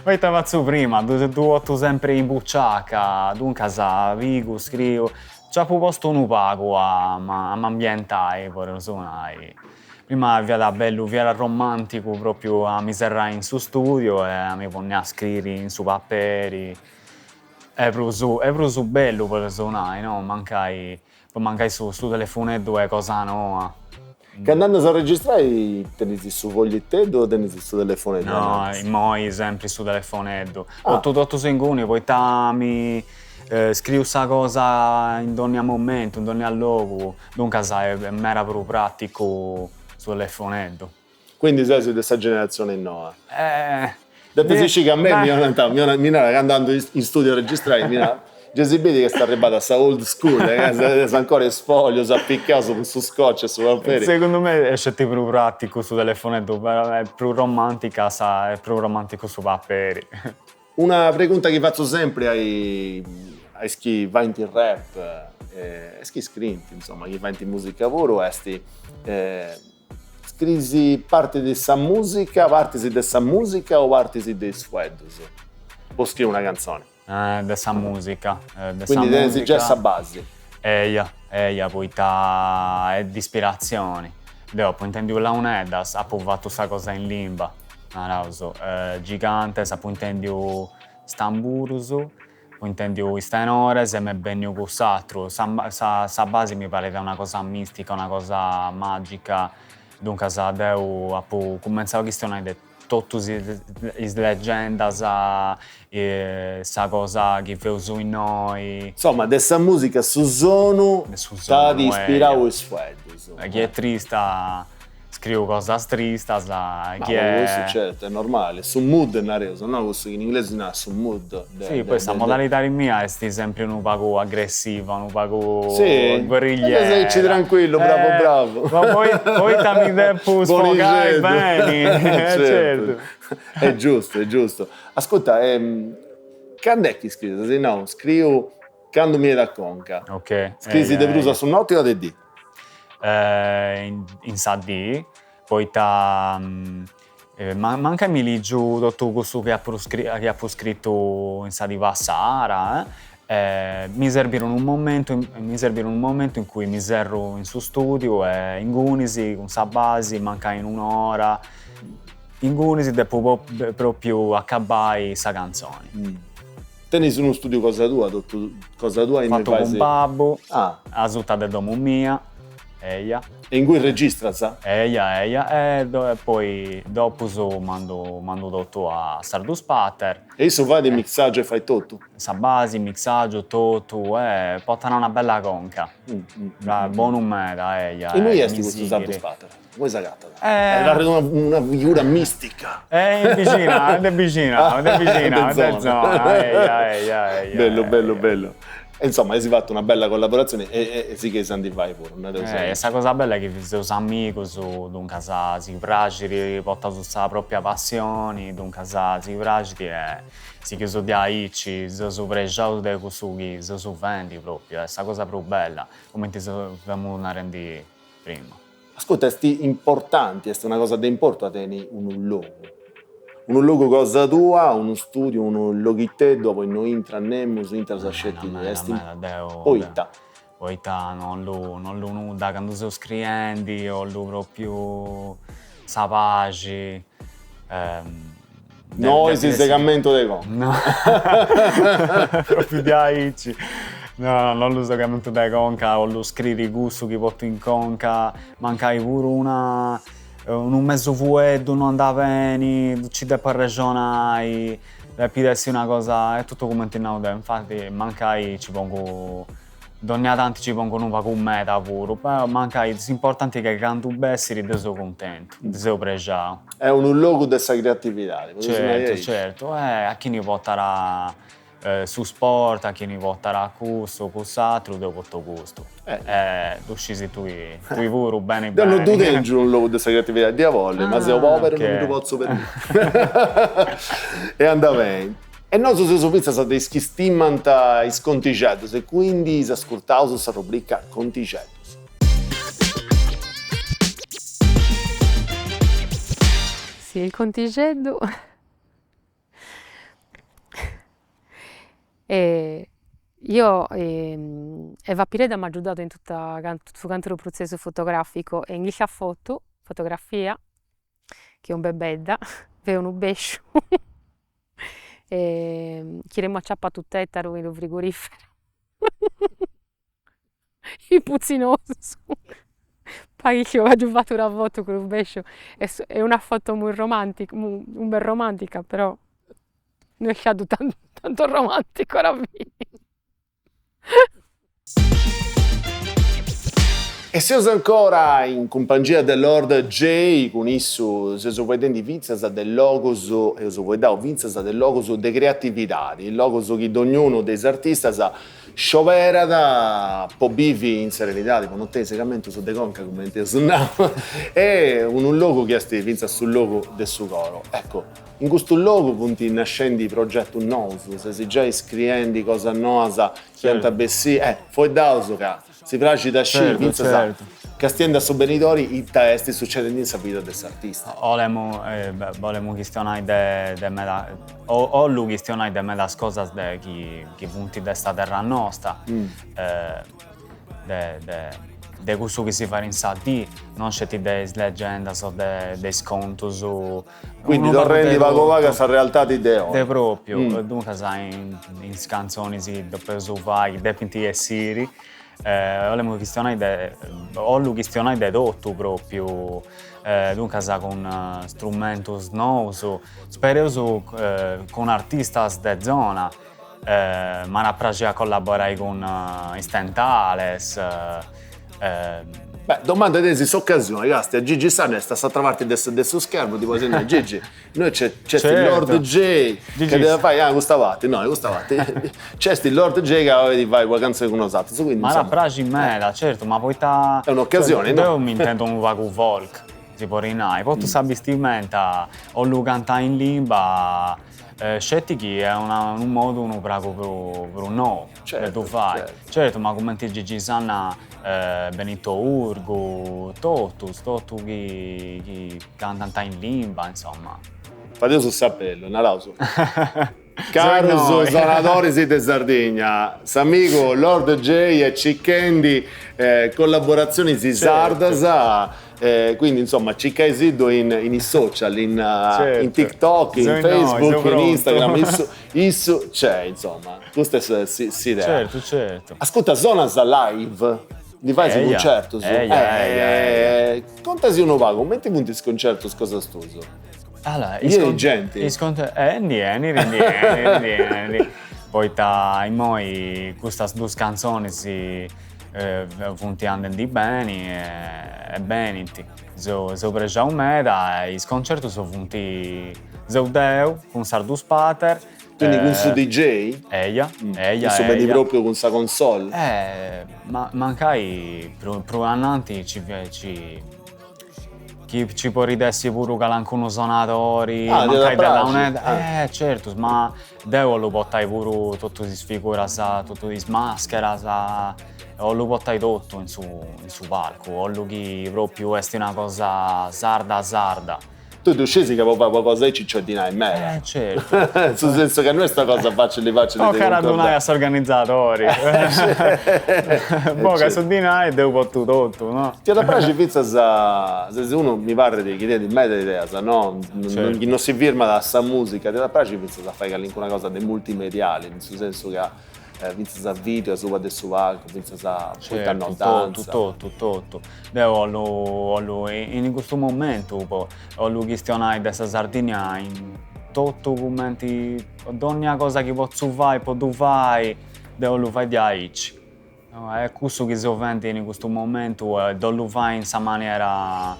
Poi te faccio prima. Tu otto sempre in bucciacca, dunque sa vigo, scrivo. C'è posto un pago a ambientare, per suonare. Prima via da bello, via da romantico, proprio a mi serrare in suo studio e a mi ponere a scrivere in su paperi. È proprio bello per suonare, no? Mancai su telefonetto e cosa nuova. Che andando a registrare tenisi su foglietto o tenisi su telefonetto? No, moi sempre su telefonetto. Ho tutto singoni, poi mi scrivo sta cosa in ogni momento, in ogni luogo. Dunque sai, è mera proprio pratico su telefonetto. Quindi sei di questa generazione nuova? Dopo Sì, dici che a me mi andando in studio a registrare, Gesì vedi che sta arrivata a sta old school, sta ancora in sfoglio, si appiccato su scotch e su papere. Secondo me è più pratico su telefonetto, è più romantica, è più romantico su paperi. Una pregunta che faccio sempre ai chi va in rap, chi scrivi, insomma, chi va in musica lavoro, scrivi parte di questa musica, partisi di questa musica o partisi dei sfuegos? Può scrivere una canzone. Dessa musica. Quindi devi già questa base. Poi è di ispirazione. Dopo intendi la unedas, ha fatto questa cosa in limba. Gigante, ha intendi stamburuso, poi intendi i stenores e me benio quest'altro. Sa base mi pare che è una cosa mistica, una cosa magica. Dunque devo cominciare a questione tutte le leggende, sa cosa che vedo in noi. Insomma, questa musica su sono sta di ispirare i sfuegos. Chi è triste scrivo cose triste, chi questo certo, è normale, su mood è una cosa, no? Questo che in inglese non è su mood. Sì, questa modalità mia è sempre un poco aggressiva, un poco guerrigliera. Sei tranquillo, bravo. Ma poi mi devo sfogare bene. Certo. È giusto. Ascolta, quando è che scrivi? No, scrivo quando mi è da conca. Ok. Scrivi di Brusa su notte o di D? In Sadì, poi Manca mi ligio tutto questo che ha scritto in sta di Vassara, mi servirono un momento in cui mi serro in suo studio e in Gunisi con sa base, manca in un'ora. In Gunisi devo proprio accabai sa canzone. Tenis uno studio cosa tua, cosa tua in Fatto con babbo, Ah, a sutta de domo mia, eia. e in cui registra, sa? Eia, e poi dopo mando tutto a Stardust Patter, E io fai di mixaggio e fai tutto. sa base, mixaggio, tutto, portano una bella conca. Buono meda, eia. E noi mi esti questo sigli. Stardust Patter? Come si gatta? È una figura mistica. È vicina, De zona. eia. Bello. E insomma, hai fatto una bella collaborazione e sì che Sandy vai pure, non è Questa cosa bella è che sei un amico, dunque si piace, porta su la propria passione, dunque si piace e si chiude di aici, si pregiato di questo che si vendi proprio, è questa cosa più bella, come ti siamo rendi prima. Ascolta, sti importanti, è una cosa da importante, un logo. Un logo cosa tua, uno studio, un logite, dopo noi intrannemo, su intra sascetti di esti. Oita non lo nuda, quando sono scrivendi, o lo proprio sapagi. Noi si segamento dei con. No, proprio di aici. No, non lo segamento dei conca, o lo scrivi gusto che porto in conca, mancai pure un mezzo fuetto, non andava bene, ci devo ragionare, pidessi una cosa, è tutto come ti naude, infatti mancai ci pongo, donne tanti ci pongono un con meta pure, però mancai, l'importante è che canto besseri e sono contento, sono pregiato. È un logo della creatività. Certo, a chi ne porterà su sport, a chi ne porterà a questo, quest'altro, devo portare questo. Uscisi tu pure bene. Danno due dentro un logo della creatività di volle, ma se ho povero non lo posso per E andava bene. E noi su Sofizia siamo dei stimanta i scontigetti, e quindi si ascoltava questa rubrica Contigetti. Sì, il contigello. Io Eva Pireda mi ha aiutato in tutto il processo fotografico e in fotografia, che è un bebedda, è un bescio. E chiedemmo a ciappa tutt'ettaro in un frigorifero. Il puzzinoso. Poi io ho fatto una foto con un bescio, è una foto molto romantica, un bel romantica, però non è stato tanto romantico alla fine. E siamo ancora in compagnia del Lord J, con isso se vedendo vinzasa del logos e so vedao vinzasa del logos de creatività, il logos che ognuno dei artisti sciovera da può vivi in serenità, tipo non te segamento su de conca come te suonavo, è un logo che sti vinza sul logo del suo coro. Ecco, in questo logo punti nascendi progetto nuovo, se si già iscrivendi cosa nuova, chianta bessi, foi dauso che si piace da sci, certo. Che stienda su benitori i testi succedono in vita dell'artista. Volemo questionare o lui questionare de me das cosas che punti da sta terra nostra, de questo che si fa in Sardì, non c'è delle leggende o dei sconti su. Quindi non rendi vaga sa realtà di idea. De proprio, dunque sai in canzoni si dopo su vai, depinti e siri. Volevamo questionare di tutto proprio, dunque con strumenti nuovi, spero con artisti di zona, ma mi piace collaborare con Instantales. Beh, domanda di questa occasione, ragazzi, a Gigi Sanne sta a travarti adesso schermo, tipo così, Gigi, noi c'è il Lord J che deve fare, gustavate, c'è il Lord J che vai quella canzone con nosato, quindi ma la piace in me, certo, ma poi è un'occasione, no? Io mi intendo un vago folk, tipo rinai, poi tu sai vestimenta, o lui canta in lingua, scetti che è un modo uno prago per un no, che tu fai. Certo, ma come ti Gigi Sanna Benito Urgu, totus chi cantano in limba, insomma. Fate su sappello, Nalauso. Caros noi. suonatori di Sardegna, s'amico Lord J e Cicchendi, collaborazioni di Sardasa, quindi insomma Ciccaisiddo in social, in TikTok, in Sei Facebook, noi, sei in Instagram, pronto. isso c'è, insomma, questa si idea. Certo. Ascolta, Zonas live, di fai un concerto su. Contasi uno vago, metti punti di sconcerto, scusa stuso. Allora, Dirigenti. Rieni. Poi in noi queste due canzoni si funzionano di bene e bene. So presa un meda e i concerti sono venuti Zeudeu con Sardus Pater. Quindi con su DJ? Eia. Questo vedi proprio con sa console? Ma mancai provannanti ci può ridessi pure che anche uno suonatori, mancai della un'edà. Certo, ma devo lo portai pure tutto di sfigura, tutto di maschera, o lo portai tutto in su palco, o lo che proprio è una cosa sarda. Tu scesi che puoi fare qualcosa e ci dinai in me. Certo. Nel senso che noi sta cosa faccio di cara donai a organizzatori. Poi che su di noi devo portare tutto, no? Ti da praci pizza se uno mi parla di chiedere di me dell'idea, no? Non si firma da sta musica, ti da praci pizza da fare una cosa dei multimediali, nel senso che vinza video, su adesso palco, vinza certo, danza. Tutto. Devo in questo momento ho questione della Sardegna in tutto commenti, ogni cosa che posso fare, tu fai, devo lo fare di aici. È questo che si vende in questo momento, devo lo fare in questa maniera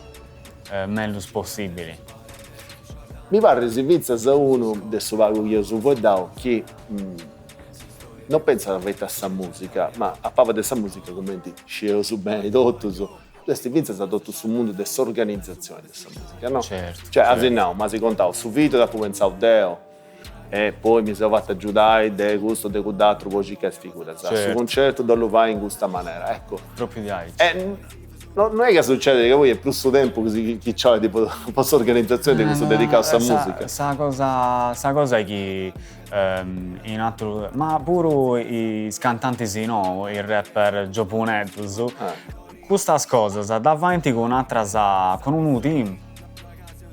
meglio possibile. Mi pare se vinza uno adesso pago che io su voi dao che non pensa a questa musica, ma a parte questa musica commenti scemo su bene tutto su. Questi vinza sta tutto sul mondo dell'organizzazione di questa musica, no? Certo. Cioè, no, ma si contava su video, dopo pensavo Deo, e poi mi sono fatto aiutare di questo, di quell'altro, poi ci che figura. Certo. Su concerto lo fai in questa maniera, ecco. Proprio di aici. Non è che succede che poi è più suo tempo così chi c'ha tipo questa organizzazione di questo dedicato a musica. Sa cosa è che in altro, ma pure i cantanti sì, no, il rapper giapponese, questa cosa davanti con un'altra, con un team,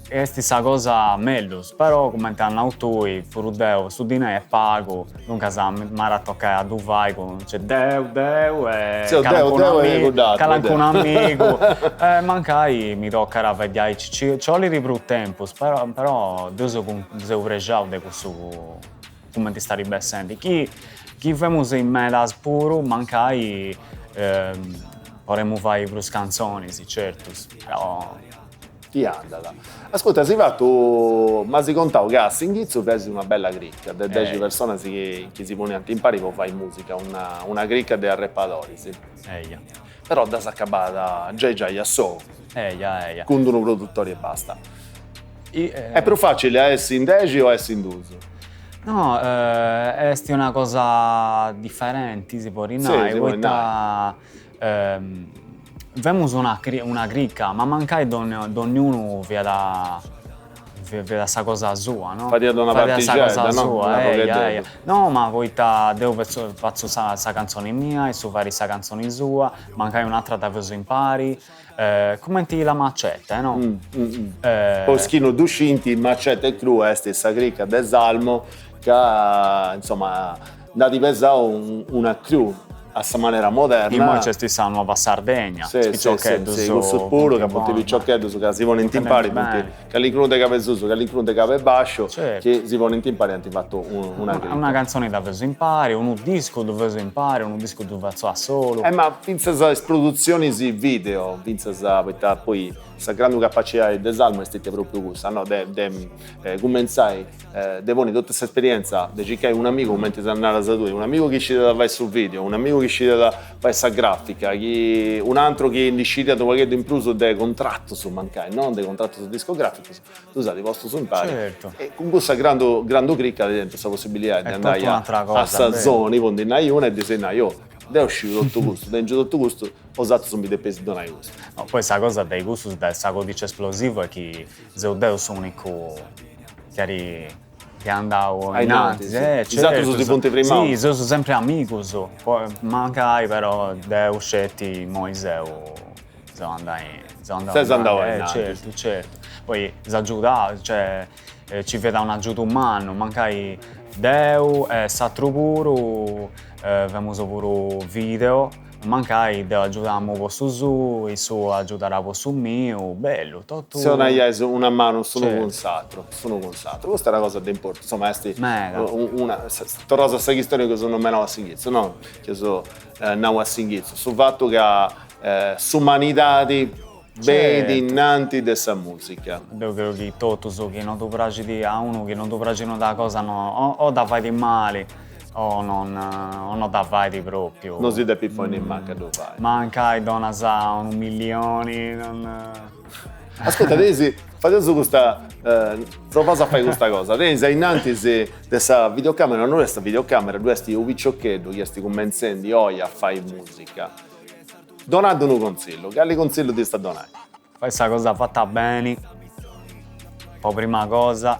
è stessa cosa meglio, però come ti hanno tu, pure Deo, su di me è pago, dunque mi ha toccato a Dubai con c'è Deo e calanco un amico, mancai mi tocca a vedere, c'ho li ripru tempo, però devo pregiare di questo, come ti sta ribessendo, chi famo in medas puro, mancai, vorremmo fare più canzoni, sì, certo, però... Ti andala. Ascolta, sei fatto, ma si contavo che a Singhizzo fai una bella cricca, di 10 persone che si pone a impari per fare musica, una cricca dei rappatori, sì. Però da s'accabata già a so, con uno produttore e basta. È più facile essere in 10 o essere in 12? No, è una cosa differente, si può rinare. Sì, vemos una cricca, ma mancai ognuno veda questa cosa sua, no? Fate da una particella, no? No, ma poi devo faccio questa canzone mia e su fare questa canzone sua, mancai un'altra da veso impari, commenti la macetta, no? Poi schino duscinti, macetta e cru, è stessa cricca del salmo, che insomma, da dipesa una cru. A questa maniera moderna. In c'è questa nuova Sardegna. Sì, questo puro che appunto i ciocchetti che si vogliono intimpare, che l'include che vesuso, che l'include che bascio, che si vogliono intimpare, hanno fatto una canzone da veso impari, un disco da veso impari, un disco da veso a solo. Ma pensa a produzioni di video, pensa a poi questa grande capacità di desalmo è stata proprio questa, no? Come sai, devoni tutta questa esperienza, di che un amico mentre si andava a un amico che scende da fare sul video, un amico che scende da fare questa grafica, un altro che scende da qualche impruso del contratto su mancare, non del contratto sul discografico, tu sai, posto su impari. Certo. E con questa grande cricca dentro questa possibilità di andare a questa zona, con di una e di sei io. è uscito tutto gusto, dentro tutto gusto, usato sono dei pesi donai gusto. No, poi questa cosa dei gusti del codice esplosivo è che se Deo sono unico che andavo Ai nati, sì. Esatto, sono i punti prima. Sì, sono sempre amici, poi mancai però Deo scetti Moiseo, sono andavo ai nati. Certo. Poi s'aggiuda, cioè ci vede un aggiuto umano, mancai Deo e s'altro pure, vediamo pure video, mancai Deo aiutiamo posto su, e su aiuterà posto mio, bello, tutto. Se non hai una mano, sono Certo. consacro. Questa è una cosa importante, insomma, Mega. sto rosa sai che storia che sono meno a singhiazzo, no? Che sono non a singhiazzo, sul fatto che sumanità vedi innanti dessa musica. Io credo che tutto so che non ti piace a uno che non ti piace una cosa no, o da fai di male o non da fai di proprio. Non si deve più in manca dove vai. Manca i donna sa un milioni, non... Ascolta, Desi, faccio questa. Provasa a fare questa cosa. Desi, innanti se questa videocamera non resta videocamera, tu resti un piccioccheddo che stai convincendo a fare musica. Donate un consiglio, che consiglio ti sta donando? Fai questa cosa fatta bene, poi prima cosa,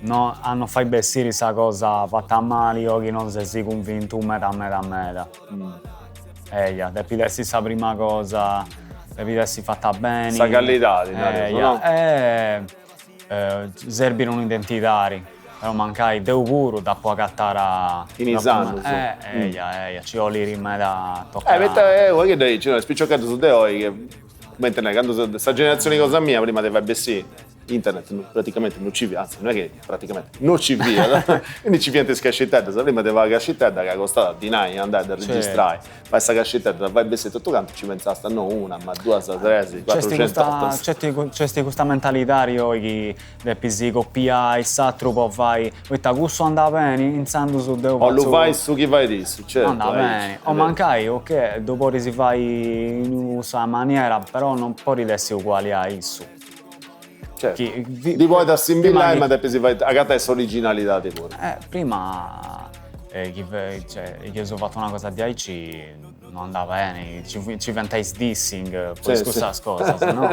non fai bessire questa cosa fatta male o che non sei convinto metà. Devi essere questa prima cosa, devi essere fatta bene. Sa qualità, no? Serve un identitario. Però mancai Deu puro da può cattare In esame. ci ho lì rimane da toccare. Vuoi che dai, c'è una spiccioccato su te oggi che mentre quando questa generazione cosa mia prima di fare bessi internet praticamente non ci via, anzi non è che praticamente non ci via, quindi ci viene scascettata, prima di fare la cascettetta che costava di nai andare a registrare, fai questa cascettetta, vai bessi tutto canto, ci pensasti no una, ma due, tre, 400. C'è questa mentalità che devi copiare, s'altro poi vai, questa gusto andava bene, iniziando su Deu. O lo vai su chi vai di su, certo. Andava bene, o mancai, ok, dopo si fai in questa maniera, però non può essere uguali a isso. Certo. Di vuoi da similare, ma devi fare a questa originalità di pure. Prima che ho fatto una cosa di Aici non andava bene, ci ventai dissing, poi scusa cosa, se no...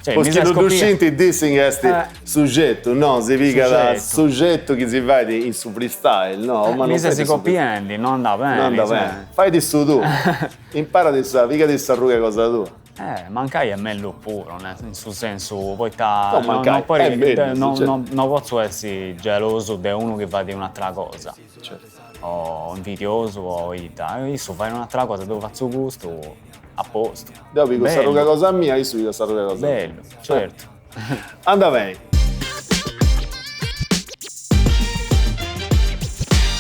Perché non uscite il dissing è soggetto, no? Si dica da soggetto che si fa in su freestyle, no? Ma non si copiando, non andava bene. Non andava bene. Fai di su tu, impara di sa, mica di sa ruga cosa tua. Mancai è meglio puro, nel senso, poi non posso essere geloso di uno che va di un'altra cosa. Certo. O invidioso o io fai un'altra cosa dove faccio gusto a posto. Dopo questa ruga cosa mia, io su questa ruga cosa bello, certo. Anda bene.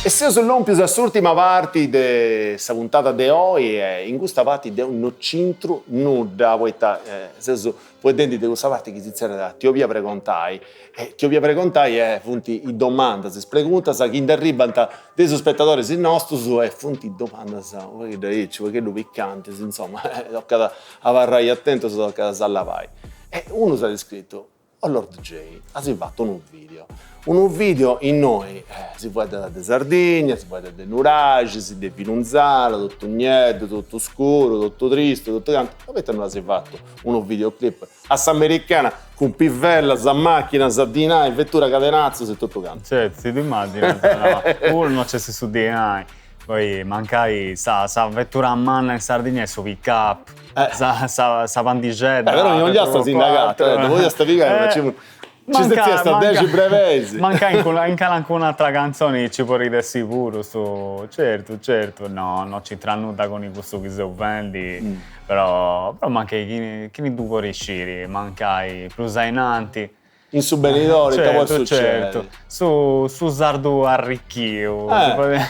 E se non più l'ultima parte di questa puntata di oggi, in questa parte di un centro, non da questa, senso, poi dentro di questa parte che si da ti ho preguntai, è funti i domande, si pregunta sa chi arriva dei spettatori si nostro su e funti domande sa, vuoi che lo piccante, insomma, tocca a varrai attento se tocca a sallavai. E uno si è scritto, Lord J, ha fatto un video in noi, si può da Sardegna, si può da Nurage, si deve Pinunzala, tutto niente, tutto scuro, tutto triste, tutto canto. Avete non si è fatto un videoclip a Americana con pivella, sa macchina, sa dinai, vettura catenazzo, se tutto canto. Certo, ti immagini, uno non c'è su dinai. Poi mancai sa vettura a manna in Sardegna e su pick up, sa pandigetta. Però non gli ha sta sindacata, voi sta picare, ci stai sta 10 brevesi. Manca in anche un'altra canzone ci può ridere sicuro, certo, no, non c'entra nulla con il gusto che si vendi, però manca chi ne tu puoi riuscire, mancai più zainanti. In su Benidorm, certo. Su Sardo arricchio.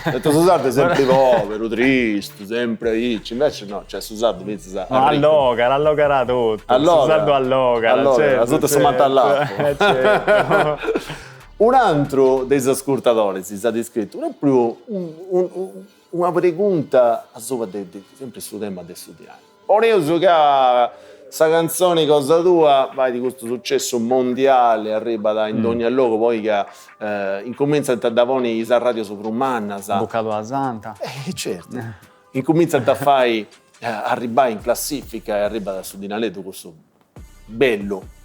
Detto su Sardo è sempre povero, triste, sempre riccio. Invece no, cioè su Sardo inizia a allogara tutto. Su Sardo allogara, certo. Tutto si manda all'acqua. Certo. Un altro dei ascoltatori si sta descritto, non più una pregunta sempre sul tema del studiare. Ora io so che Sa canzone Cosa Tua vai di questo successo mondiale, arriva da in ogni luogo, poi che incomincia a davoni i radio sopra un manna, sa. Bucato a Santa. Certo. Incomincia a fare arrivare in classifica e arriva da Sudinaletto questo bello.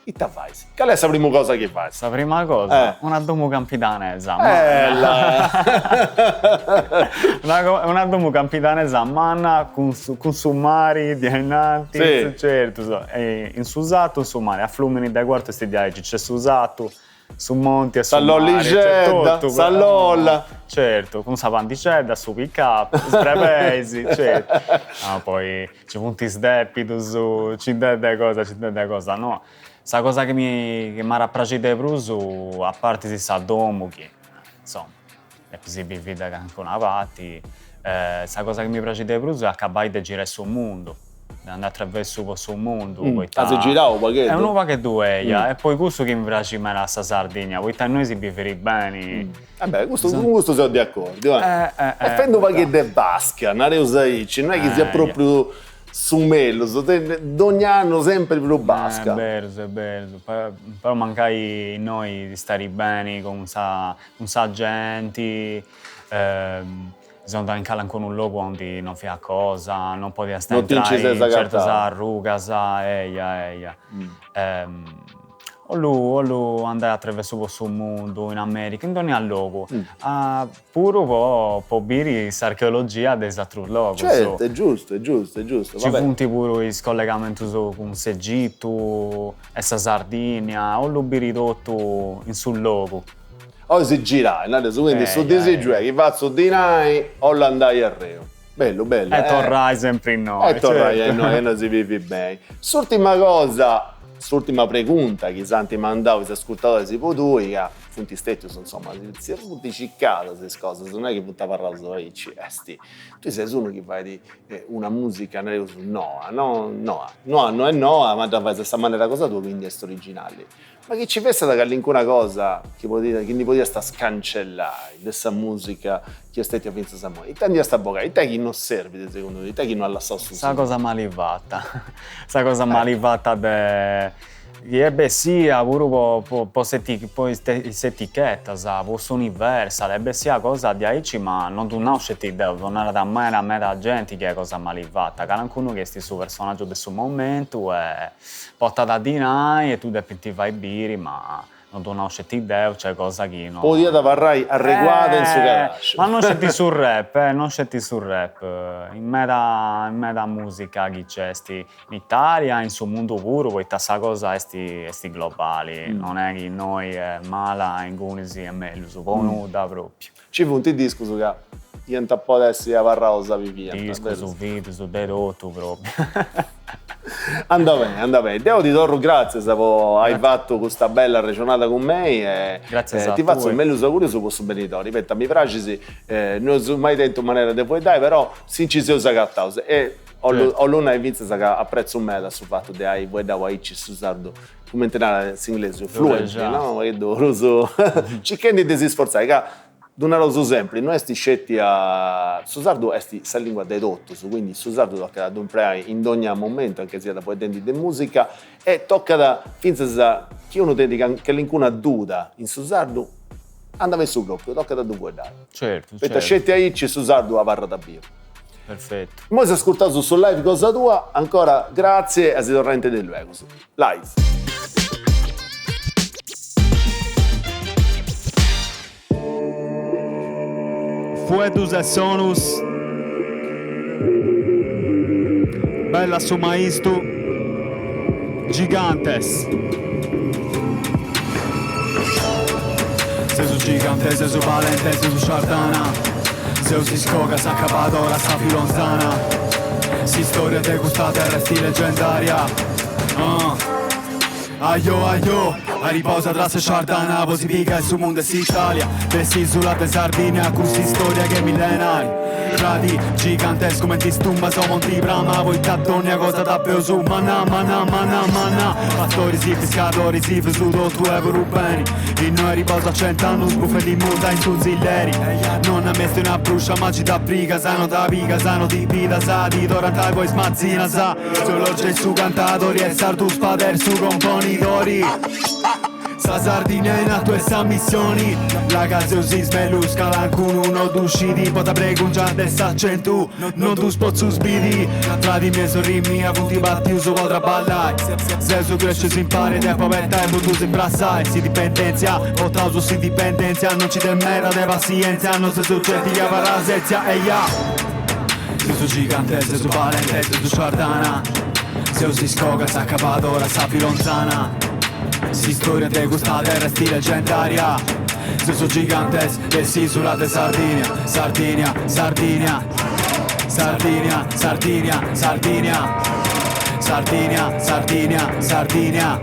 E te fai? Qual è la prima cosa che fai? La prima cosa, una domo campidanese. Una domo campidanese a manna con summari di innanti, sì. Certo. In Susato, summari, a Flumini da quarto sti dieci, c'è Susato, su Monti e su Sallolla, Sallolla. Certo, con sa pandicella, su pick-up, sbrevesi, certo. Poi ci punti sdeppi, su, ci dà cosa, no? Sa cosa che mi ha rappresentato più, a parte di sa domo, che insomma, è più vivita anche una parte, sa cosa che mi piace di più è acabare di girare sul mondo, di andare attraverso il mondo. Si girava un pachetto? È un pachetto, e poi questo che mi piace meno a Sardegna, poi noi si vive bene. Questo sono d'accordo. E fendo pachetto di basca, non è non è che sia proprio... Sumello, ogni anno sempre più basca. È bello, però mancai noi di stare bene con sa gente, bisogna andare in cala con un luogo dove non fa cosa, non poteva stare in certe arruga, eia. O andare attraverso questo mondo in America, in ogni luogo. Pure può bere l'archeologia dell'altro luogo. Certo, è giusto. Ci punti pure i scollegamenti con l'Egitto, e la Sardegna, o lo bere tutto in sul luogo. O si gira, quindi su disegno che va su di noi, o l'andai a Reo. Bello. E torrai sempre in noi. E torrai in noi, e non si vive bene. L'ultima pregunta che Santi mandava, si ascoltava si potui, che punti stetti, insomma, si è punti ciccato queste cose, non è che punta parlare solo di cesti. Tu sei uno che fai una musica su Noah non è Noah, ma già fai questa maniera cosa tua, quindi è originale. Ma che ci pensa da qualcuna cosa che ne poteva sta scancellare questa musica che stetti a pensa Samuele? E te sta boca, e te chi non serve secondo te chi non ha lasciato su? Sa cosa malivata. Sa cosa malivata de sia pure po etichetta, sa posto universal, sia cosa di aici, ma non tu nasceti non era da me da gente che è cosa malivata. Qualcuno che sti su personaggio del suo momento e porta da dinai e tu ti vai biri, ma non tu nasceti idea, c'è cosa che no. Poi da varrai arreguata in su garage. Ma non scetti sul rap, in meda musica che c'è in Italia, in suo mondo puro, poi sa cosa esti globali, non è che noi mala in Gunisi e meglio, nuda proprio. Ci punti disco su che io non può essere a varrosa vivia. Disco su video, su dedotto proprio. Anda bene. Devo ti torno grazie se hai fatto questa bella regionata con me. Grazie ti faccio il meglio augurio su questo benedetto. Ripeto, mi piace, non ho mai detto in maniera di puoi dare, però sinceramente ho sagattato. E ho l'una e vince che apprezzo me sul fatto di hai vuoi dare aici su sardo. Come entrare in inglese, fluente, no? Vedo, ci chiedi di si sforzare. Donare sempre, noi sti scetti a Susardo esti sa lingua dedotto, quindi Susardo tocca da comprare in ogni momento, anche se da poi denti di musica, e tocca da finza che uno dedica che l'incuna duda in Susardo, andava su proprio, tocca da due guardare. Certo. Per scetti a Icci Susardo a barra da birra. Perfetto. Mo si è ascoltato su live Cosa Tua, ancora grazie a si torrente del luogo. Live. Fuedus e sonus, bella su maistu, gigantes. Sesu gigante, sesu valente, sesu sciardana. Zeus si scoga, s'ha accabato, ora sta filonzana. Si storia degustate, resti leggendaria. Aio aio, a riposa tra se Sardana, poi si pica e su mondo e si Italia. Dessi sulla de Sardinia, così storia che è millenari. Radi gigantesco, mentre stumba so monti brama, voi tattoni a cosa tappeo su, mana. Fattori si, pescatori si, fesuto tu e per bene. In noi riposa 100 anni, sbuffe di multa in sul zilleri. Non ha messo una bruscia, ma ci da priga, sano da viga, sano di vita, sa di doranta e poi smazzina, sa. Solo c'è su cantatori e sardu spader su componitori. Sa Sardinia in atto e sa missioni. La casa si smelusca l'alcuno uno d'usciti. Pota preguncia de sa centu, non tu spozzo sbidi. Tra di me sorrimi a punti batti uso potrà ballare. Se su cresce si impara e povertà e tu si imbrassai. Si dipendenzia, potrà si dipendenzia. Non ci temera de pazienza, non si soggetti a parasezia e ya. Se su gigante, se su valente, se su Sardana. Se si scoga, sa accapato, ora sa filonzana. Si storia de questa terra stile leggendaria. Se sono gigantes e si sulla de Sardinia. Sardinia, Sardinia. Sardinia, Sardinia, Sardinia. Sardinia, Sardinia, Sardinia.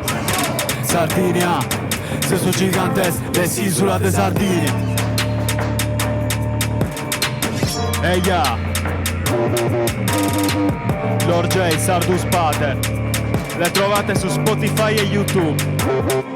Sardinia. Se sono gigantes e si sulla de Sardinia. Eia Lord J, Sardus Pater. Le trovate su Spotify e YouTube.